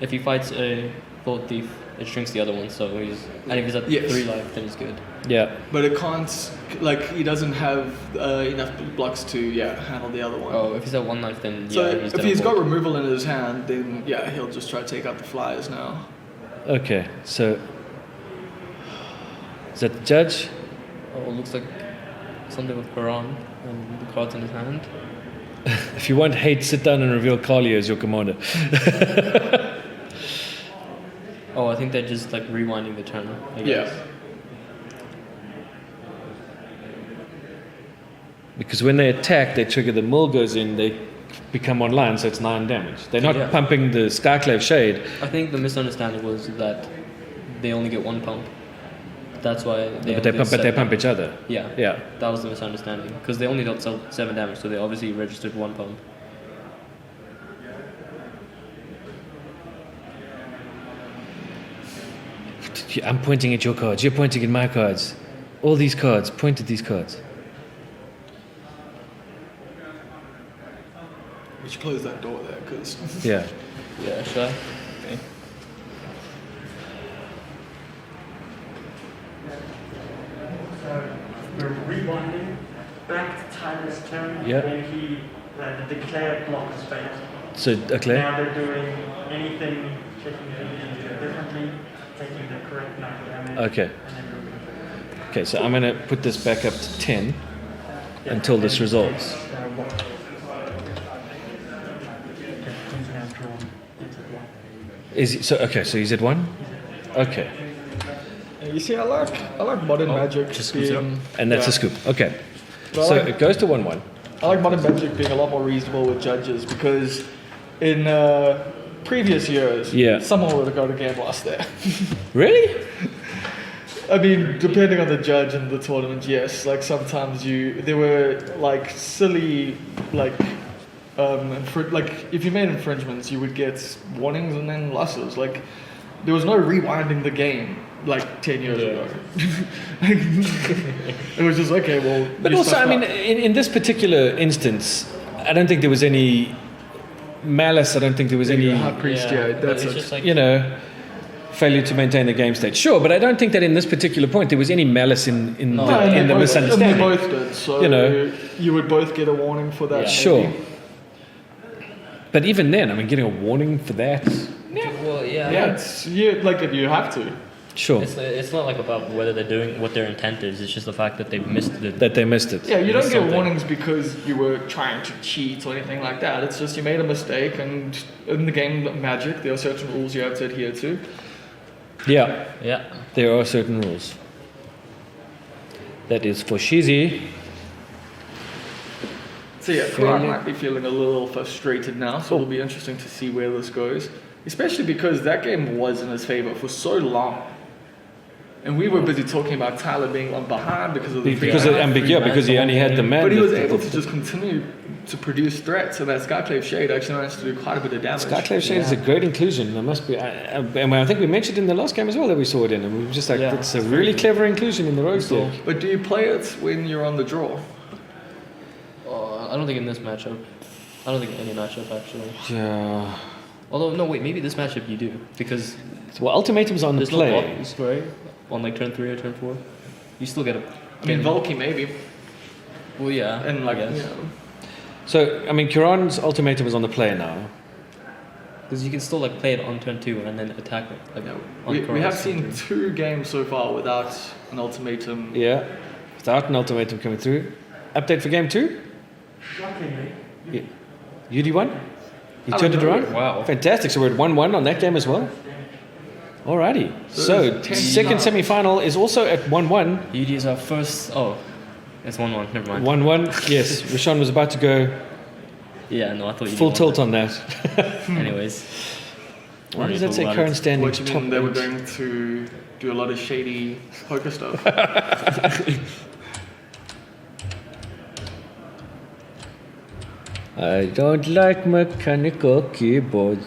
if he fights a Vault Thief. it shrinks the other one. So and if he's at Yes. 3 life, then he's good. Yeah. But it can't, like, he doesn't have enough blocks to, handle the other one. Oh, if he's at 1 life, then So yeah, he's if dead he's on got board. removal in his hand, then he'll just try to take out the flyers now. Okay, so is that the judge? Oh, looks like something with Keraan and the cards in his hand. If you want hate, sit down and reveal Kali as your commander. Oh, I think they're just like rewinding the turn. I guess. Yeah. Because when they attack, they trigger the mill goes in, they become online, so it's 9 damage. They're not Yeah. pumping the Skyclave Shade. I think the misunderstanding was that they only get 1 pump. That's why But they pump each other. Yeah. Yeah. That was the misunderstanding. Because they only dealt 7 damage, so they obviously registered 1 pump. I'm pointing at your cards. You're pointing at my cards. All these cards. Point at these cards. We should close that door there, because... Yeah. Yeah, should I? Okay. So we're rewinding back to Tyler's turn. Yeah. When he the declared block is failed. So, okay. Now they're doing anything, checking anything differently, taking the correct amount of damage. Okay. And then moving forward. Okay, so I'm going to put this back up to 10 Yeah, until this and resolves. what- Okay, he's now drawn into one. So he's at 1? Okay. You see, I like modern magic just scoops it being... And that's yeah. a scoop. Okay. Well, So I like- it goes to 1-1. I like modern magic being a lot more reasonable with judges, because in previous years, Yeah. someone would have got a game lost there. Really? I mean, depending on the judge and the tournament, yes. Like sometimes there were like silly, like, like if you made infringements, you would get warnings and then losses. Like there was no rewinding the game like 10 years ago. It was just okay. Well, But you also, I stuffed mean, up. in this particular instance, I don't think there was any malice. I don't think there was any, High priest, yeah, but that's it's it. just like failure to maintain the game state. Sure, but I don't think that in this particular point there was any malice in No, the, and in the And misunderstanding. they both did. So You know. you would both get a warning for that. Yeah. Sure. maybe. But even then, I mean, getting a warning for that, well, Yeah, it's you have to. sure, It's not like about whether they're doing what their intent is. It's just the fact that they've missed the. that they missed it. Yeah, you It don't is get something. warnings because you were trying to cheat or anything like that. It's just you made a mistake, and in the game of Magic, there are certain rules you have to adhere to. Yeah, Yeah. there are certain rules. That is for Shizzy. So yeah, Keraan might be feeling a little frustrated now, so it'll be interesting to see where this goes. Especially because that game was in his favor for so long. And we were busy talking about Tyler being on behind because of the Because free of mana. because he only had the man. But he was that- able to just continue to produce threats, and that Skyclave Shade actually managed to do quite a bit of damage. Skyclave Shade is a great inclusion. There must be, and I think we mentioned in the last game as well that we saw it in, and we were just like, Yeah, it's a really clever inclusion in the Rogues deck. But do you play it when you're on the draw? I don't think in this matchup. I don't think any matchup actually. Yeah. Although no, wait, maybe this matchup you do because Well, Ultimatum's on the there's no play. blocks, right? On like turn 3 or turn 4, you still get a. I mean, Volky maybe, Well, yeah. and like, I guess. So, I mean, Kiraan's Ultimatum is on the play now. Because you can still like play it on turn 2 and then attack it. Like, on we have Kiraan's seen turn 2 games so far without an ultimatum. Yeah. Without an Ultimatum coming through. Update for game 2? Shockingly, UD1? You I turned it don't know. around? Wow. Fantastic. So we're at 1-1 on that game as well? Alrighty. So, it's 10 second now. semi-final is also at 1-1. UD is our first. Oh, it's 1-1. Never mind. 1-1. Yes, Rashawn was about to go Yeah, no, I thought you. full tilt on that. Anyways. Why does that say current standing What do you top mean they were 8? going to do a lot of shady poker stuff? I don't like mechanical keyboards.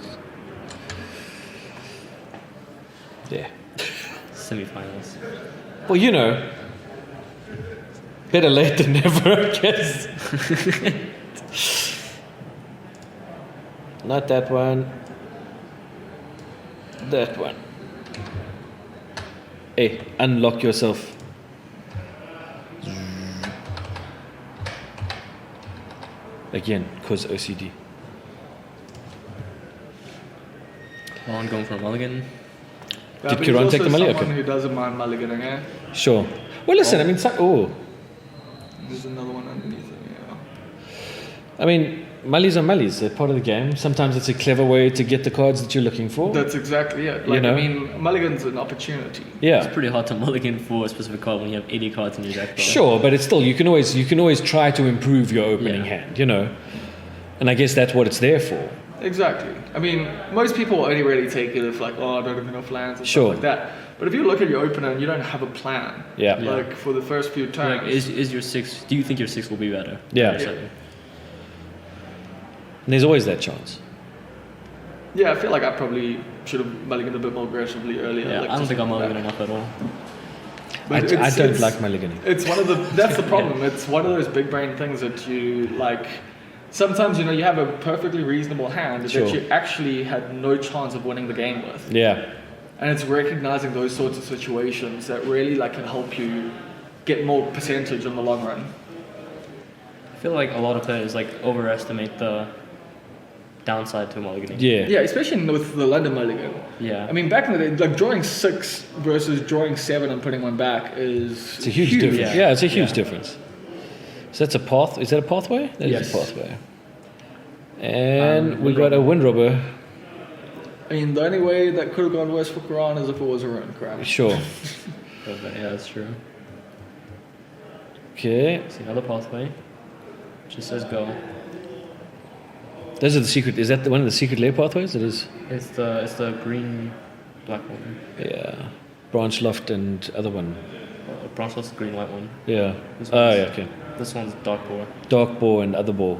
Yeah. Semi-finals. Well, you know, better late than never, I guess. Not that one. That one. Hey, unlock yourself. Again, cause OCD. On going for a mulligan. Yeah, Did but Keraan he's take the also mulligan? someone Okay. who doesn't mind mulliganing, eh? Sure. Well, listen. I mean, There's another one underneath it, yeah. I mean, mullies are mullies. They're part of the game. Sometimes it's a clever way to get the cards that you're looking for. That's exactly it. You Like, know? I mean, mulligan's an opportunity. Yeah. It's pretty hard to mulligan for a specific card when you have 80 cards in your deck. Though. Sure, but it's still you can always try to improve your opening Yeah. hand, you know. And I guess that's what it's there for. Exactly. I mean, most people only really take it if like, oh, I don't have enough lands and Sure. stuff like that. But if you look at your opener and you don't have a plan, Yeah. like for the first few turns, Like, is your 6? Do you think your 6 will be better? Yeah. Or Yeah. 7? And there's always that chance. yeah, I feel like I probably should have mulliganed a bit more aggressively earlier. Yeah, like, I don't just think I'm looking mulligan back. enough at all. But I don't like mulliganing. It's one of the that's the problem. It's one of those big brain things that you like. Sometimes you know you have a perfectly reasonable hand Sure. that you actually had no chance of winning the game with, Yeah. and it's recognizing those sorts of situations that really like can help you get more percentage in the long run. I feel like a lot of players like overestimate the downside to mulliganing. Yeah. Yeah, especially with the London mulligan. Yeah. I mean, back in the day, like drawing 6 versus drawing 7 and putting one back is It's a huge difference. Yeah. Yeah, it's a huge Yeah. difference. So that's a path. Is that a pathway? That is Yes. a pathway. And we Wind got a robber. wind robber. I mean, the only way that could have gone worse for Keraan is if it was a ruin crown. Sure. Yeah, that's true. Okay. See another pathway. Just says go. Those are the secret. Is that one of the secret layer pathways? It is. It's the green black one. Yeah. Branch loft and other one. Branch lost the green white one. Yeah. This Oh, one's- yeah, okay. This one's dark ball. Dark ball and other ball.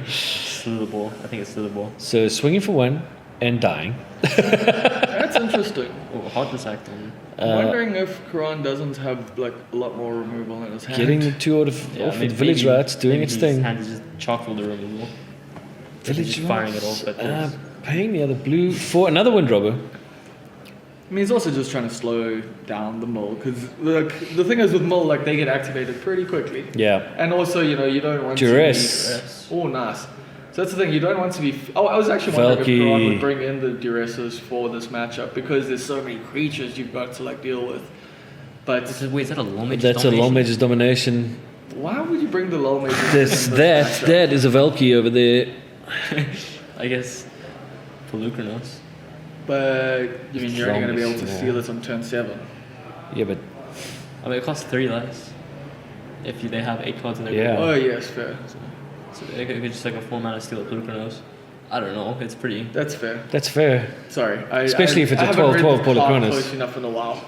Slither ball. I think it's slither ball. So swinging for one and dying. That's interesting. Oh, hard to sack them. I'm wondering if Keraan doesn't have like a lot more removal in his hand. Getting the two out of off with village rats, doing its his thing. hand is just chock full of removal. Village just firing rats. it off at Paying the other blue for another wind robber. I mean, he's also just trying to slow down the mill because the thing is with mill, like they get activated pretty quickly. Yeah. And also, you know, you don't want Duress. to be... Oh, nice. So that's the thing, you don't want to be... Oh, I was actually wondering if Valky. Keraan would bring in the duresses for this matchup because there's so many creatures you've got to like deal with. But Wait, is that a low mage? That's a low mage's domination. why would you bring the lull mages in This, this matchup? that is a Valky over there. I guess Pelucranos. But, you mean, you're only going to be able to Yeah. steal it on turn 7. Yeah, but I mean, it costs 3 less. If they have 8 cards in their Yeah. Oh, yes, fair. So it could just like a 4 mana steal at Pelucranos. I don't know. It's pretty. That's fair. that's fair. Sorry. Especially if it's a I haven't 12-12 read the card Pelucranos. close enough in a while.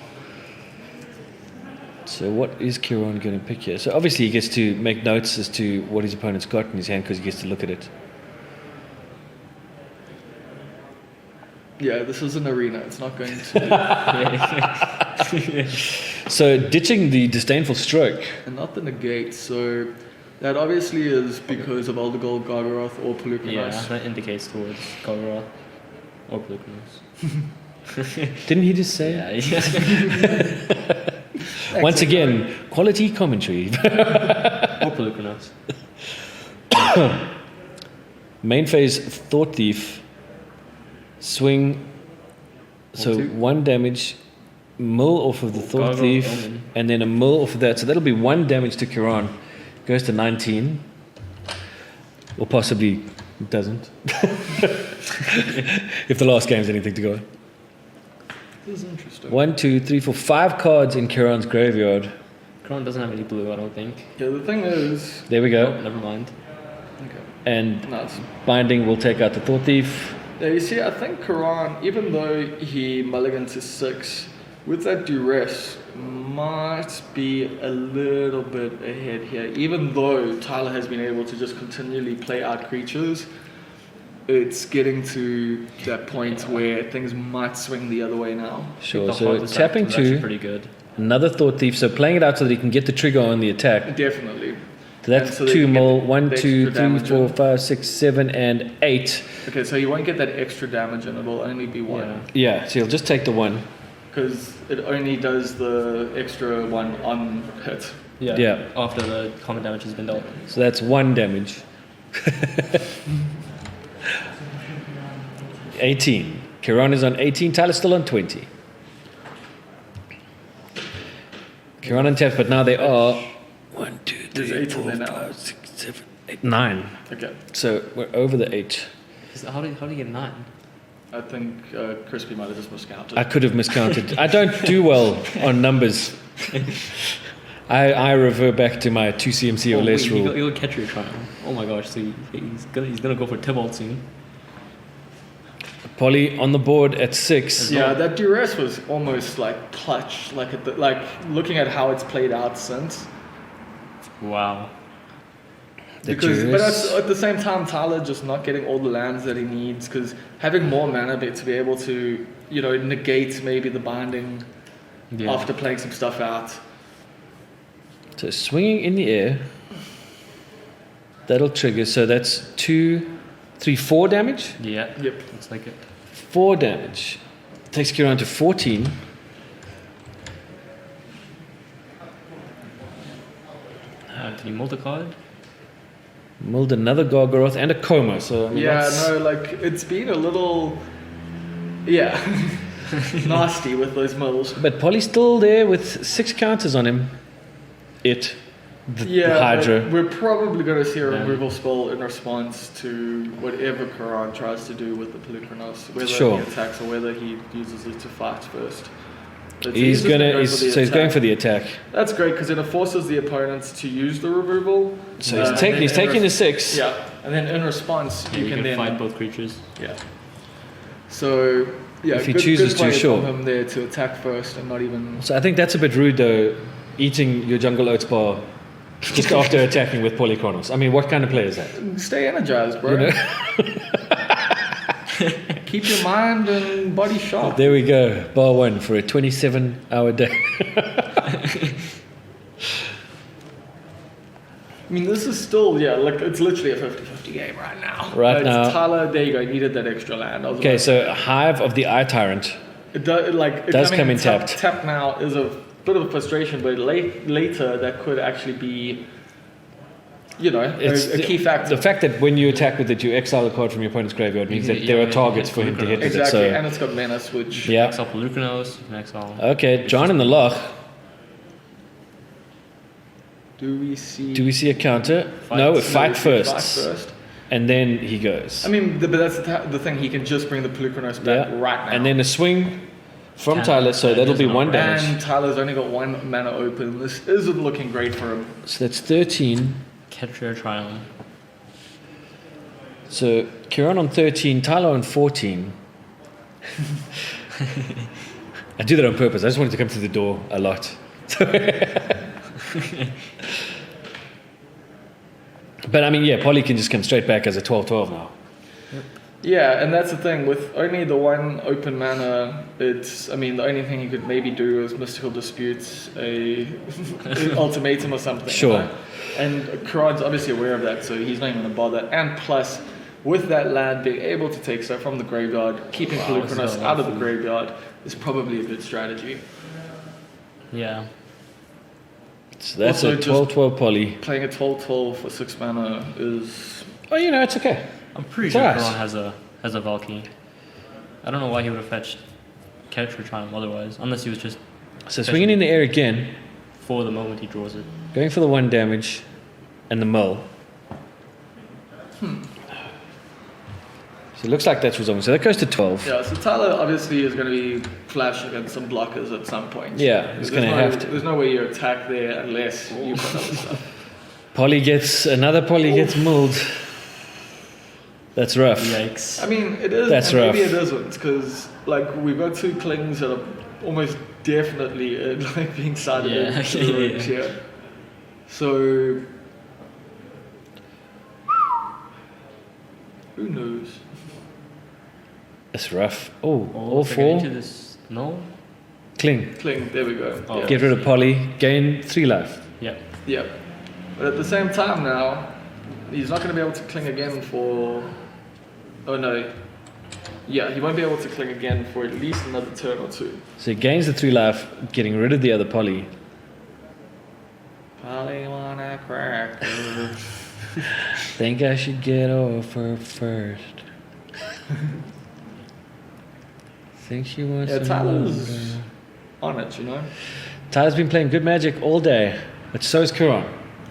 So what is Keraan going to pick here? So obviously he gets to make notes as to what his opponent's got in his hand because he gets to look at it. Yeah, this is an arena. It's not going to... So ditching the disdainful stroke. and not the negate, so... That obviously is because of Aldegold, Gargaroth, or Pelucranos. Yeah, that indicates towards Golgoroth or Pelucranos. Didn't he just say? Yeah, yeah. Once again, quality commentary. Or Pelucranos. Main phase Thought Thief. Swing. So 1-2. 1 damage. Mill off of the Thought Gargoyle Thief. Omen. And then a mill off of that. So that'll be 1 damage to Keraan. Goes to 19. Or possibly doesn't. If the last game's anything to go on. This is interesting. 1, 2, 3, 4, 5 cards in Keraan's graveyard. Crown doesn't have any blue, I don't think. Yeah, the thing is... There we Oh, go. never mind. Okay. And Nice. binding will take out the Thought Thief. Yeah, you see, I think Keraan, even though he mulliganed to 6, with that duress, might be a little bit ahead here. Even though Tyler has been able to just continually play out creatures, it's getting to that point where things might swing the other way now. Sure, The so hardest tapping act was actually 2, pretty good. another Thought Thief. So playing it out so that he can get the trigger on the attack. Definitely. So that's And so they 2 can get mil. the 1, extra 2, 3, damage 4, in. 5, 6, 7, and 8. Okay, so you won't get that extra damage and it'll only be 1. Yeah. Yeah, so he'll just take the 1. because it only does the extra one on hit. Yeah. After the common damage has been dealt. So that's 1 damage. 18. Keraan is on 18. Tyler's still on 20. Keraan untapped, but now they are 1, 2, There's 3, eight 4, in there now. 5, 6, 7, 8, 9. Okay. So we're over the 8. How do you get 9? I think Crispy might have just miscounted. I could have miscounted. I don't do well on numbers. I revert back to my 2 CMC or less rule. He'll catch your trial. Oh my gosh, so he's gonna go for Tybalt soon. Polly on the board at 6. Yeah, that duress was almost like clutch. Like looking at how it's played out since. Wow. The But duress. at the same time, Tyler just not getting all the lands that he needs, because having more mana to be able to, negate maybe the binding after playing some stuff out. So swinging in the air. That'll trigger. So that's 2, 3, 4 damage. Yeah. Yep. Looks like it. 4 damage. Takes Keraan to 14. Did he multi-card? Mulled another Gargaroth and a Coma. So I mean, that's- it's been a little, nasty with those mills. But Polly's still there with 6 counters on him. The Hydra. but we're probably going to see a Yeah. removal spell in response to whatever Keraan tries to do with the Pelucranos, whether Sure. he attacks or whether he uses it to fight first. But He's just gonna go going attack. for the attack. That's great because then it forces the opponents to use the removal. So he's and taking then he's in taking res- the 6. Yeah, and then in response Yeah, you can then fight both creatures. Yeah. So yeah, If he good, chooses good to, play sure. from him there to attack first and not even. So I think that's a bit rude though, eating your jungle oats bar just after attacking with Polychronos. I mean, what kind of player is that? Stay energized, bro. You know? Keep your mind and body sharp. There we go, bar 1 for a 27-hour day. I mean, this is still, it's literally a 50-50 game right now. Right It's now. Tyler, there you go, needed that extra land. I was Okay, about- so Hive of the Eye Tyrant. It does does come in tapped. Tap now is a bit of a frustration, but later that could actually be, It's a key factor. The fact that when you attack with it, you exile a card from your opponent's graveyard means that there are targets for him to hit with it. Exactly, So, and it's got menace, which yeah. Exile Pelucranos, exile. Okay, John in the loch. do we see? Do we see a counter? Fight. No, No, fight we see first. Fight first. And then he goes. I mean, but that's the thing. He can just bring the Pelucranos back right now. And then a swing from Can- Tyler, so that'll be doesn't 1 operate. damage. And Tyler's only got 1 mana open. This isn't looking great for him. So that's 13. Catch your trial. So Keraan on 13, Tyler on 14. I do that on purpose. I just wanted to come through the door a lot. But I mean, yeah, Polly can just come straight back as a 12-12 now. Yeah, and that's the thing. With only the 1 open mana, the only thing he could maybe do is Mystical Disputes, an ultimatum or something. Sure. And Karaan's obviously aware of that, so he's not even going to bother. And plus, with that land being able to take stuff from the graveyard, keeping Pelucranos so out of the graveyard is probably a good strategy. Yeah. So that's Also a just- 12-12 Polly. Playing a 12-12 for 6 mana is... Oh, it's okay. I'm pretty It's sure alright. Keraan has a Valky. I don't know why he would have fetched Catch your Triumph otherwise, unless he was just So swinging in the air again, for the moment he draws it. going for the 1 damage and the mill. So it looks like that's resolving. So that goes to 12. Yeah, so Tyler obviously is going to be flash against some blockers at some point. Yeah, he's There's gonna no- have to. There's no way you attack there unless you put other stuff. Polly gets milled. That's rough. Yikes. I mean, it is. That's and maybe rough. it isn't because we've got 2 clings that are almost definitely being sided Yeah, into the yeah. ropes here. So who knows? That's rough. Oh, all if I get 4. into this, no. Cling. Cling. There we go. Oh. Yeah. Get rid of Polly. Gain 3 life. Yeah. Yeah. But at the same time now, he's not going to be able to cling again for... Oh no. Yeah, he won't be able to cling again for at least another turn or two. So he gains the 3 life, getting rid of the other poly. Poly wanna crack. Think I should get off her first. Think she wants Yeah, some Tyler's longer. on it, you know? Tyler's been playing good Magic all day, but so is Keraan.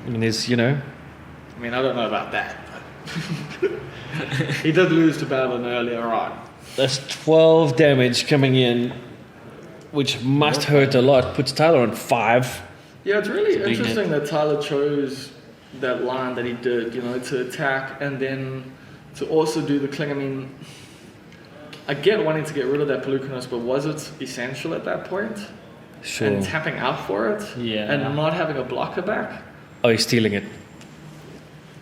I mean, there's, you know, I mean, I don't know about that. But he did lose to Babylon earlier on. that's 12 damage coming in, which must hurt a lot. Puts Tyler on 5. Yeah, it's really big interesting that Tyler chose that line that he did, you know, to attack and then to also do the cling. I mean, I get wanting to get rid of that Pelucanus, but was it essential at that point? Sure. And tapping out for it? Yeah. And not having a blocker back? Oh, he's stealing it.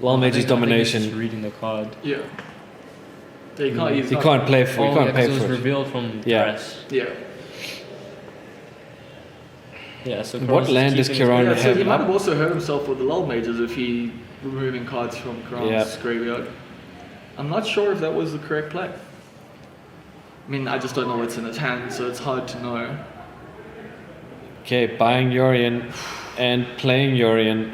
Wild Mage's I think domination. it's reading the card. Yeah. Yeah, you can't use He can't play for. Oh, He can't yeah, pay 'cause it for was it. revealed from Yeah. press. Yeah. Yeah, so What Keraan's land does keeping his- Keraan Yeah, so have he might up? have also hurt himself with the lull mages if he removing cards from Keraan's Yeah. graveyard. I'm not sure if that was the correct play. I mean, I just don't know what's in his hand, so it's hard to know. Okay, buying Yorion and playing Yorion.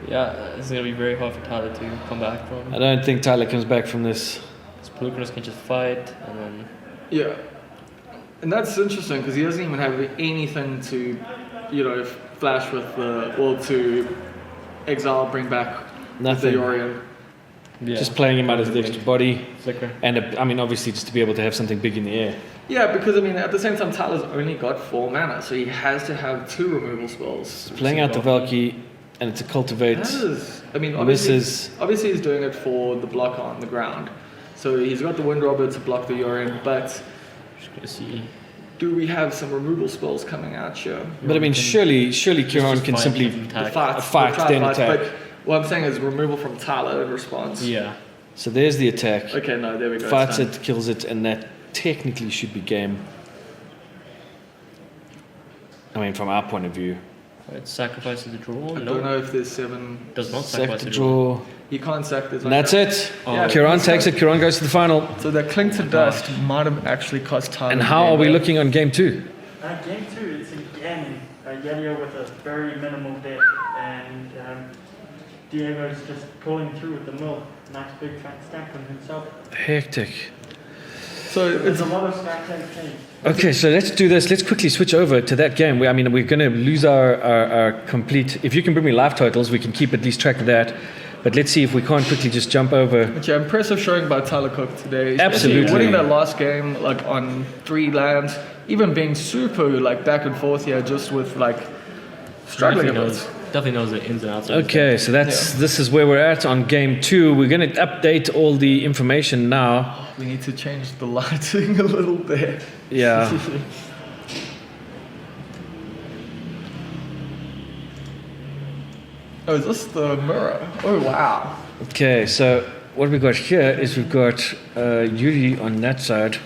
Yeah, it's gonna be very hard for Tyler to come back I from. don't think Tyler comes back from this. His Pelucanus can just fight, and then Yeah. And that's interesting because he doesn't even have anything to, you know, flash with the, or to exile, bring back Nothing. the Orion. yeah, Just playing him out as the extra body. flicker. And I mean, obviously, just to be able to have something big in the air. Yeah, because I mean, at the same time, Tyler's only got 4 mana, so he has to have 2 removal spells. Playing out the Valky, and it's a cultivate. That is, I mean, Misses. obviously he's doing it for the blocker on the ground. So he's got the Wind Robber to block the Yorion, but Just gonna see. do we have some removal spells coming out here? But I mean, surely Keraan just can fight simply and attack. fight, We'll try then fight, attack. But what I'm saying is removal from Tyler in response. Yeah. So there's the attack. Okay, no, there we go. Fights it's done. it, kills it, and that technically should be game. I mean, from our point of view. It sacrifices the draw. I No, don't know if there's 7. does not Sack sacrifice the the draw. draw. You can't sack this. And that's it. Oh. Yeah. Keraan takes it. Keraan goes to the final. So that Cling to Dust might have actually cost Tyler. And the how game are we there. looking on game 2? Game 2, it's again Yelio with a very minimal deck, and Diego's just pulling through with the mill. Nice big fat stack on himself. Hectic. So There's it's a lot of stacks and change. Okay, so let's do this. Let's quickly switch over to that game. I mean, we're going to lose our complete... If you can bring me life totals, we can keep at least track of that. But let's see if we can't quickly just jump over. yeah, impressive showing by Tyler Cook today. Especially Absolutely. winning that last game like on 3 lands, even being super like back and forth here, just with like struggling a bit. Definitely knows the ins and outs. of his Okay, so this is where we're at on game 2. We're going to update all the information now. We need to change the lighting a little bit. Yeah. Oh, is this the mirror? Oh wow. Okay, so what we've got here is we've got Yuri on that side.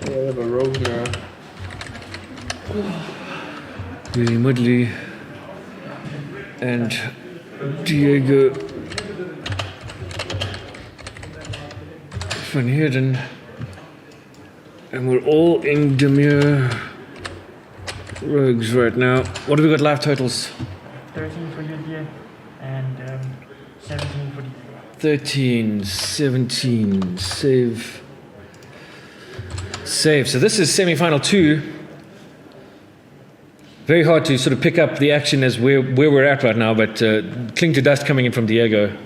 Yeah, we have a rogue mirror. Yuri Mudley and Diego Van Heerden. And we're all in Dimir rogues right now. What have we got live totals? 13 for you, dear, and 17 for Diego. 13, 17, save. So this is semi-final 2. Very hard to sort of pick up the action as where we're at right now, but Cling to Dust coming in from Diego. game.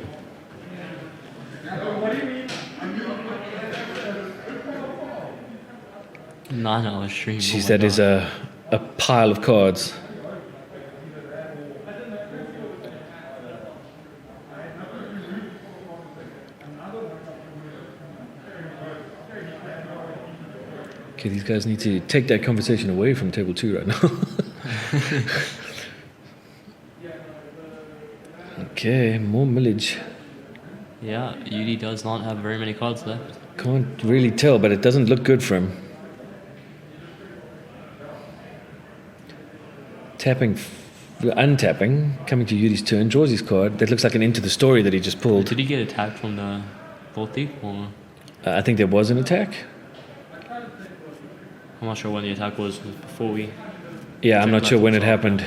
9-hour stream. Jeez, oh my that is God. a pile of cards. Okay, these guys need to take that conversation away from table 2 right now. Okay, more millage. Yeah, Yudi does not have very many cards left. Can't really tell, but it doesn't look good for him. Untapping, coming to Yudi's turn, draws his card. That looks like an Into the Story that he just pulled. Did he get attacked from the 40? Or I think there was an attack. I'm not sure when the attack was before we. Yeah, I'm Check not sure when it left happened.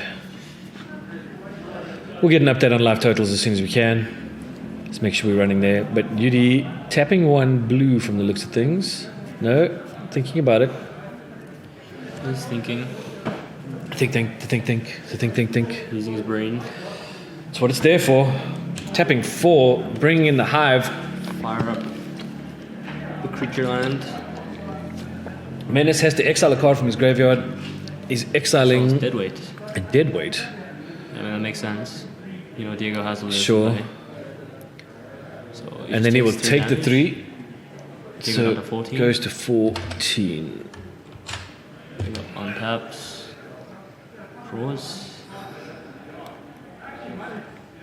We'll get an update on live totals as soon as we can. Let's make sure we're running there. But Yudi tapping 1 blue from the looks of things. No, thinking about it. He's thinking, Think. using his brain. That's what it's there for. Tapping 4, bringing in the hive. Fire up the creature land. Menace has to exile a card from his graveyard. He's exiling So it's dead weight. a dead weight. I mean, that makes sense. You know, Diego has a little Sure. play. So And then he will take the 3. Take it So down to 14. goes to 14. Untaps. Draws.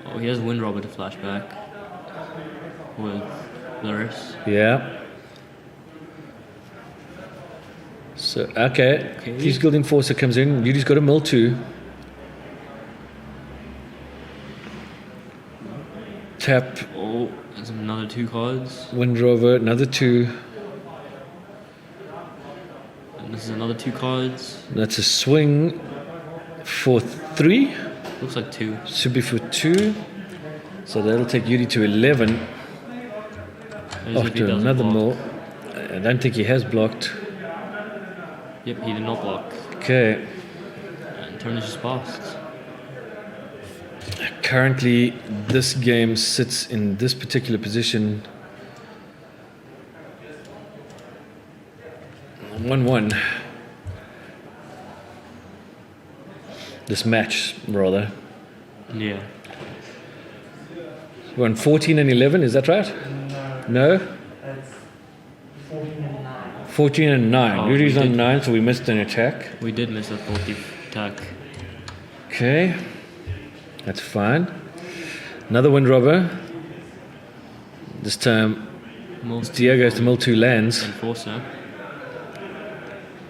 Oh, he has Wind Robber to flashback. With Luris. Yeah. So, okay. Thieves Guild Enforcer comes in. Yudi's got a mill 2. Tap. Oh, there's another 2 cards. Wind Rover, another 2. And this is another 2 cards. That's a swing for 3. Looks like 2. Should be for 2. So that'll take Yudi to 11. As if he After doesn't another block. mill. I don't think he has blocked. Yep, he did not block. Okay. And turn is just passed. Currently, this game sits in this particular position. 1-1. This match, rather. Yeah. We're on 14 and 11, is that right? No? It's 14 and 9. 14 and 9. Oh, Yudi's we on did. 9, so we missed an attack. We did miss a 40 attack. Okay. That's fine. Another Wind Robber. This time, Most Diego has to mill 2 lands. Enforcer.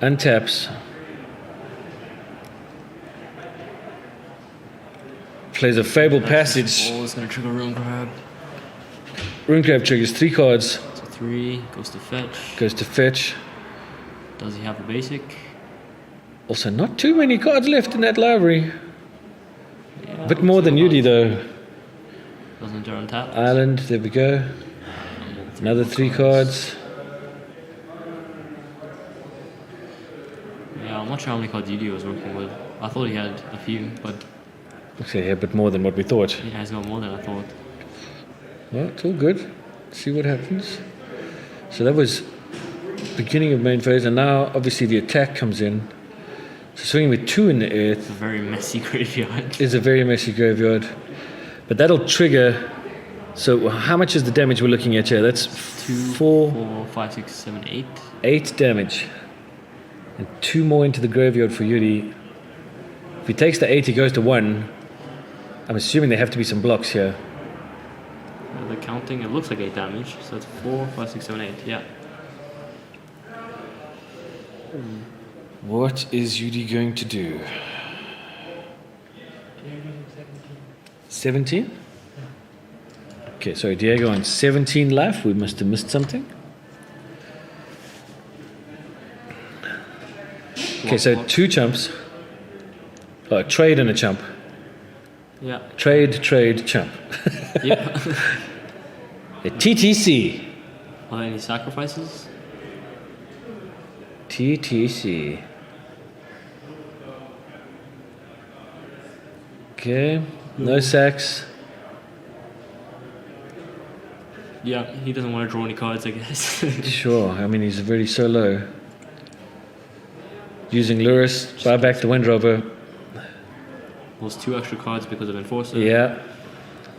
Untaps. Plays a Fable Passage. Oh, it's gonna trigger Room Grab. Runecrab triggers 3 cards. So 3 goes to fetch. Goes to fetch. Does he have a basic? Also, not too many cards left in that library. Yeah, A bit more than Yudi, though. Doesn't turn tap. Island, there we go. Another 3 cards. Yeah, I'm not sure how many cards Yudi was working with. I thought he had a few, but Okay, yeah, a bit more than what we thought. yeah, he's got more than I thought. Well, it's all good. See what happens. So that was beginning of main phase, and now obviously the attack comes in. So swinging with 2 in the air It's a very messy graveyard. is a very messy graveyard. But that'll trigger. So how much is the damage we're looking at here? That's 4, 4, 5, 6, 7, 8. 8 damage. And 2 more into the graveyard for Yudi. If he takes the 8, he goes to 1. I'm assuming there have to be some blocks here. The counting, it looks like 8 damage. So it's 4, 5, 6, 7, 8. Yeah. What is Yudi going to do? 17? Okay, sorry, Diego on 17 life. We must have missed something. Okay, so 2 chumps. Oh, trade and a chump. Yeah. Trade, chump. Yep. A TTC. Are there any sacrifices? TTC. Okay, no sacks. Yeah, he doesn't want to draw any cards, I guess. Sure, I mean, he's very so low. Using Luris, buy back the Wind Robber. Those 2 extra cards because of Enforcer. Yeah,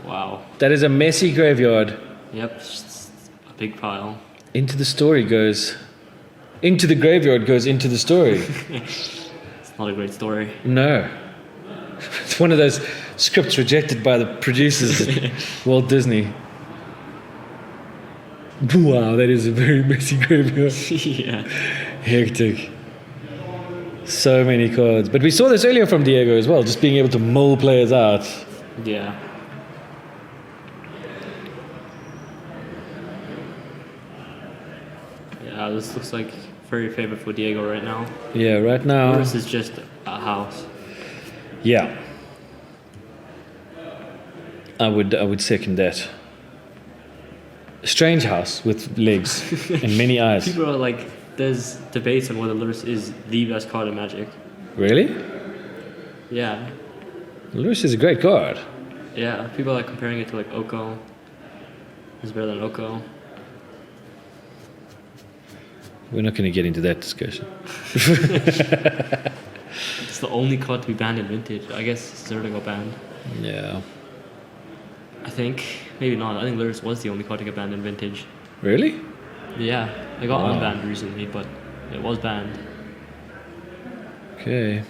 Wow. that is a messy graveyard. Yep, just a big pile. Into the story goes. Into the graveyard goes into the story. It's not a great story. No. It's one of those scripts rejected by the producers at Walt Disney. Wow, that is a very messy graveyard. Yeah. Hectic. So many cards. But we saw this earlier from Diego as well, just being able to mull players out. Yeah. this looks like very favorite for Diego right now. Yeah, right now. Lewis is just a house. Yeah. I would second that. Strange house with legs and many eyes. People are like, there's debates on whether Lewis is the best card in Magic. Really? Yeah. Lewis is a great card. Yeah, people are comparing it to like Oko. It's better than Oko. We're not going to get into that discussion. It's the only card to be banned in Vintage. I guess Zerda got banned. Yeah. I think. Maybe not. I think Lurrus was the only card to get banned in Vintage. Really? Yeah. It got Wow. unbanned recently, but it was banned. Okay.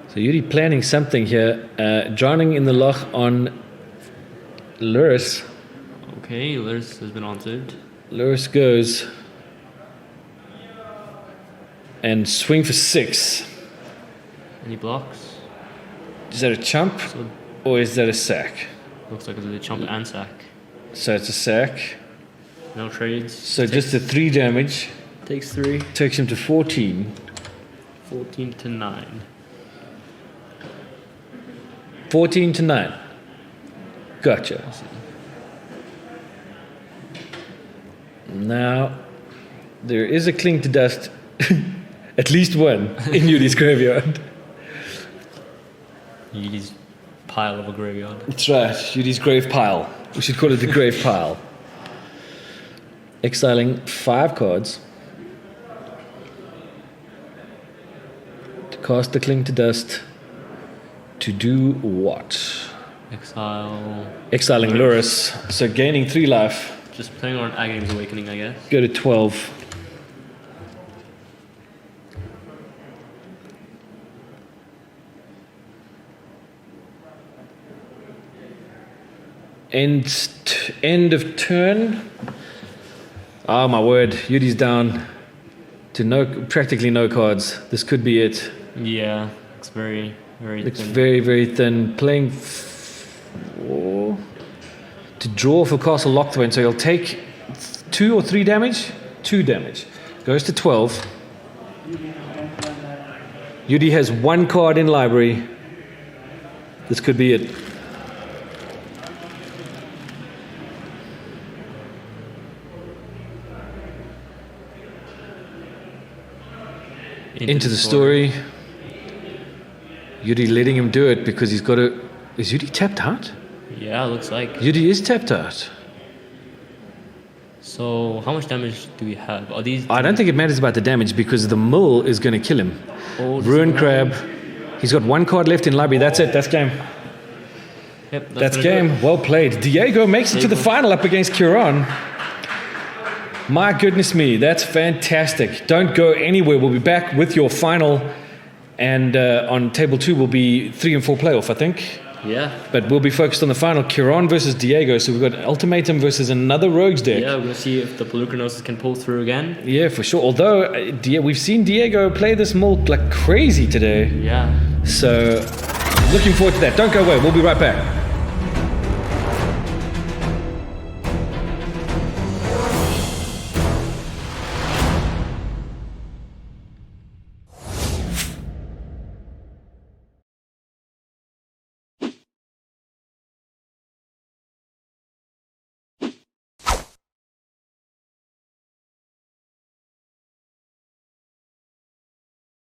So Yuri planning something here. Drowning in the loch on Lurrus. Okay, Lurrus has been answered. Lurrus goes. And swing for 6. Any blocks? Is that a chump So or is that a sack? looks like it's a chump and sack. So it's a sack. No trades. So just the 3 damage Takes 3. takes him to 14. 14 to 9. 14 to 9. Gotcha. Now, there is a cling to dust, at least one, in Yuri's graveyard. Yuri's pile of a graveyard. That's right, Yuri's grave pile. We should call it the grave pile. Exiling 5 cards to cast the cling to dust. To do what? Exile. Exiling Lurrus, so gaining 3 life. Just playing on Aghanim Awakening, I guess. Go to 12. End of turn. Oh my word, Yuri's down to practically no cards. This could be it. Yeah, it's very, very It's thin. very, very thin. Playing 4 to draw for Castle Lockthwaite, so he'll take 2 or 3 damage? 2 damage. Goes to 12. Yuri has 1 card in library. This could be it. Into the story. Yuri letting him do it because he's got a... Is Yuri tapped out? Yeah, looks like. Yuri is tapped out. So, how much damage do we have? Are these? I don't think it matters about the damage because the mill is going to kill him. Oh, Ruin Crab. He's got 1 card left in library. That's it. That's game. Yep, That's gonna do game. it. Well played. Diego makes it to the Diego. final up against Keraan. My goodness me. That's fantastic. Don't go anywhere. We'll be back with your final. And on table 2 will be 3 and 4 playoff, I think. Yeah. But we'll be focused on the final. Keraan versus Diego. So we've got Ultimatum versus another Rogues deck. Yeah, we'll see if the Pelucanosis can pull through again. Yeah, for sure. Although we've seen Diego play this mold like crazy today. Yeah. So looking forward to that. Don't go away. We'll be right back.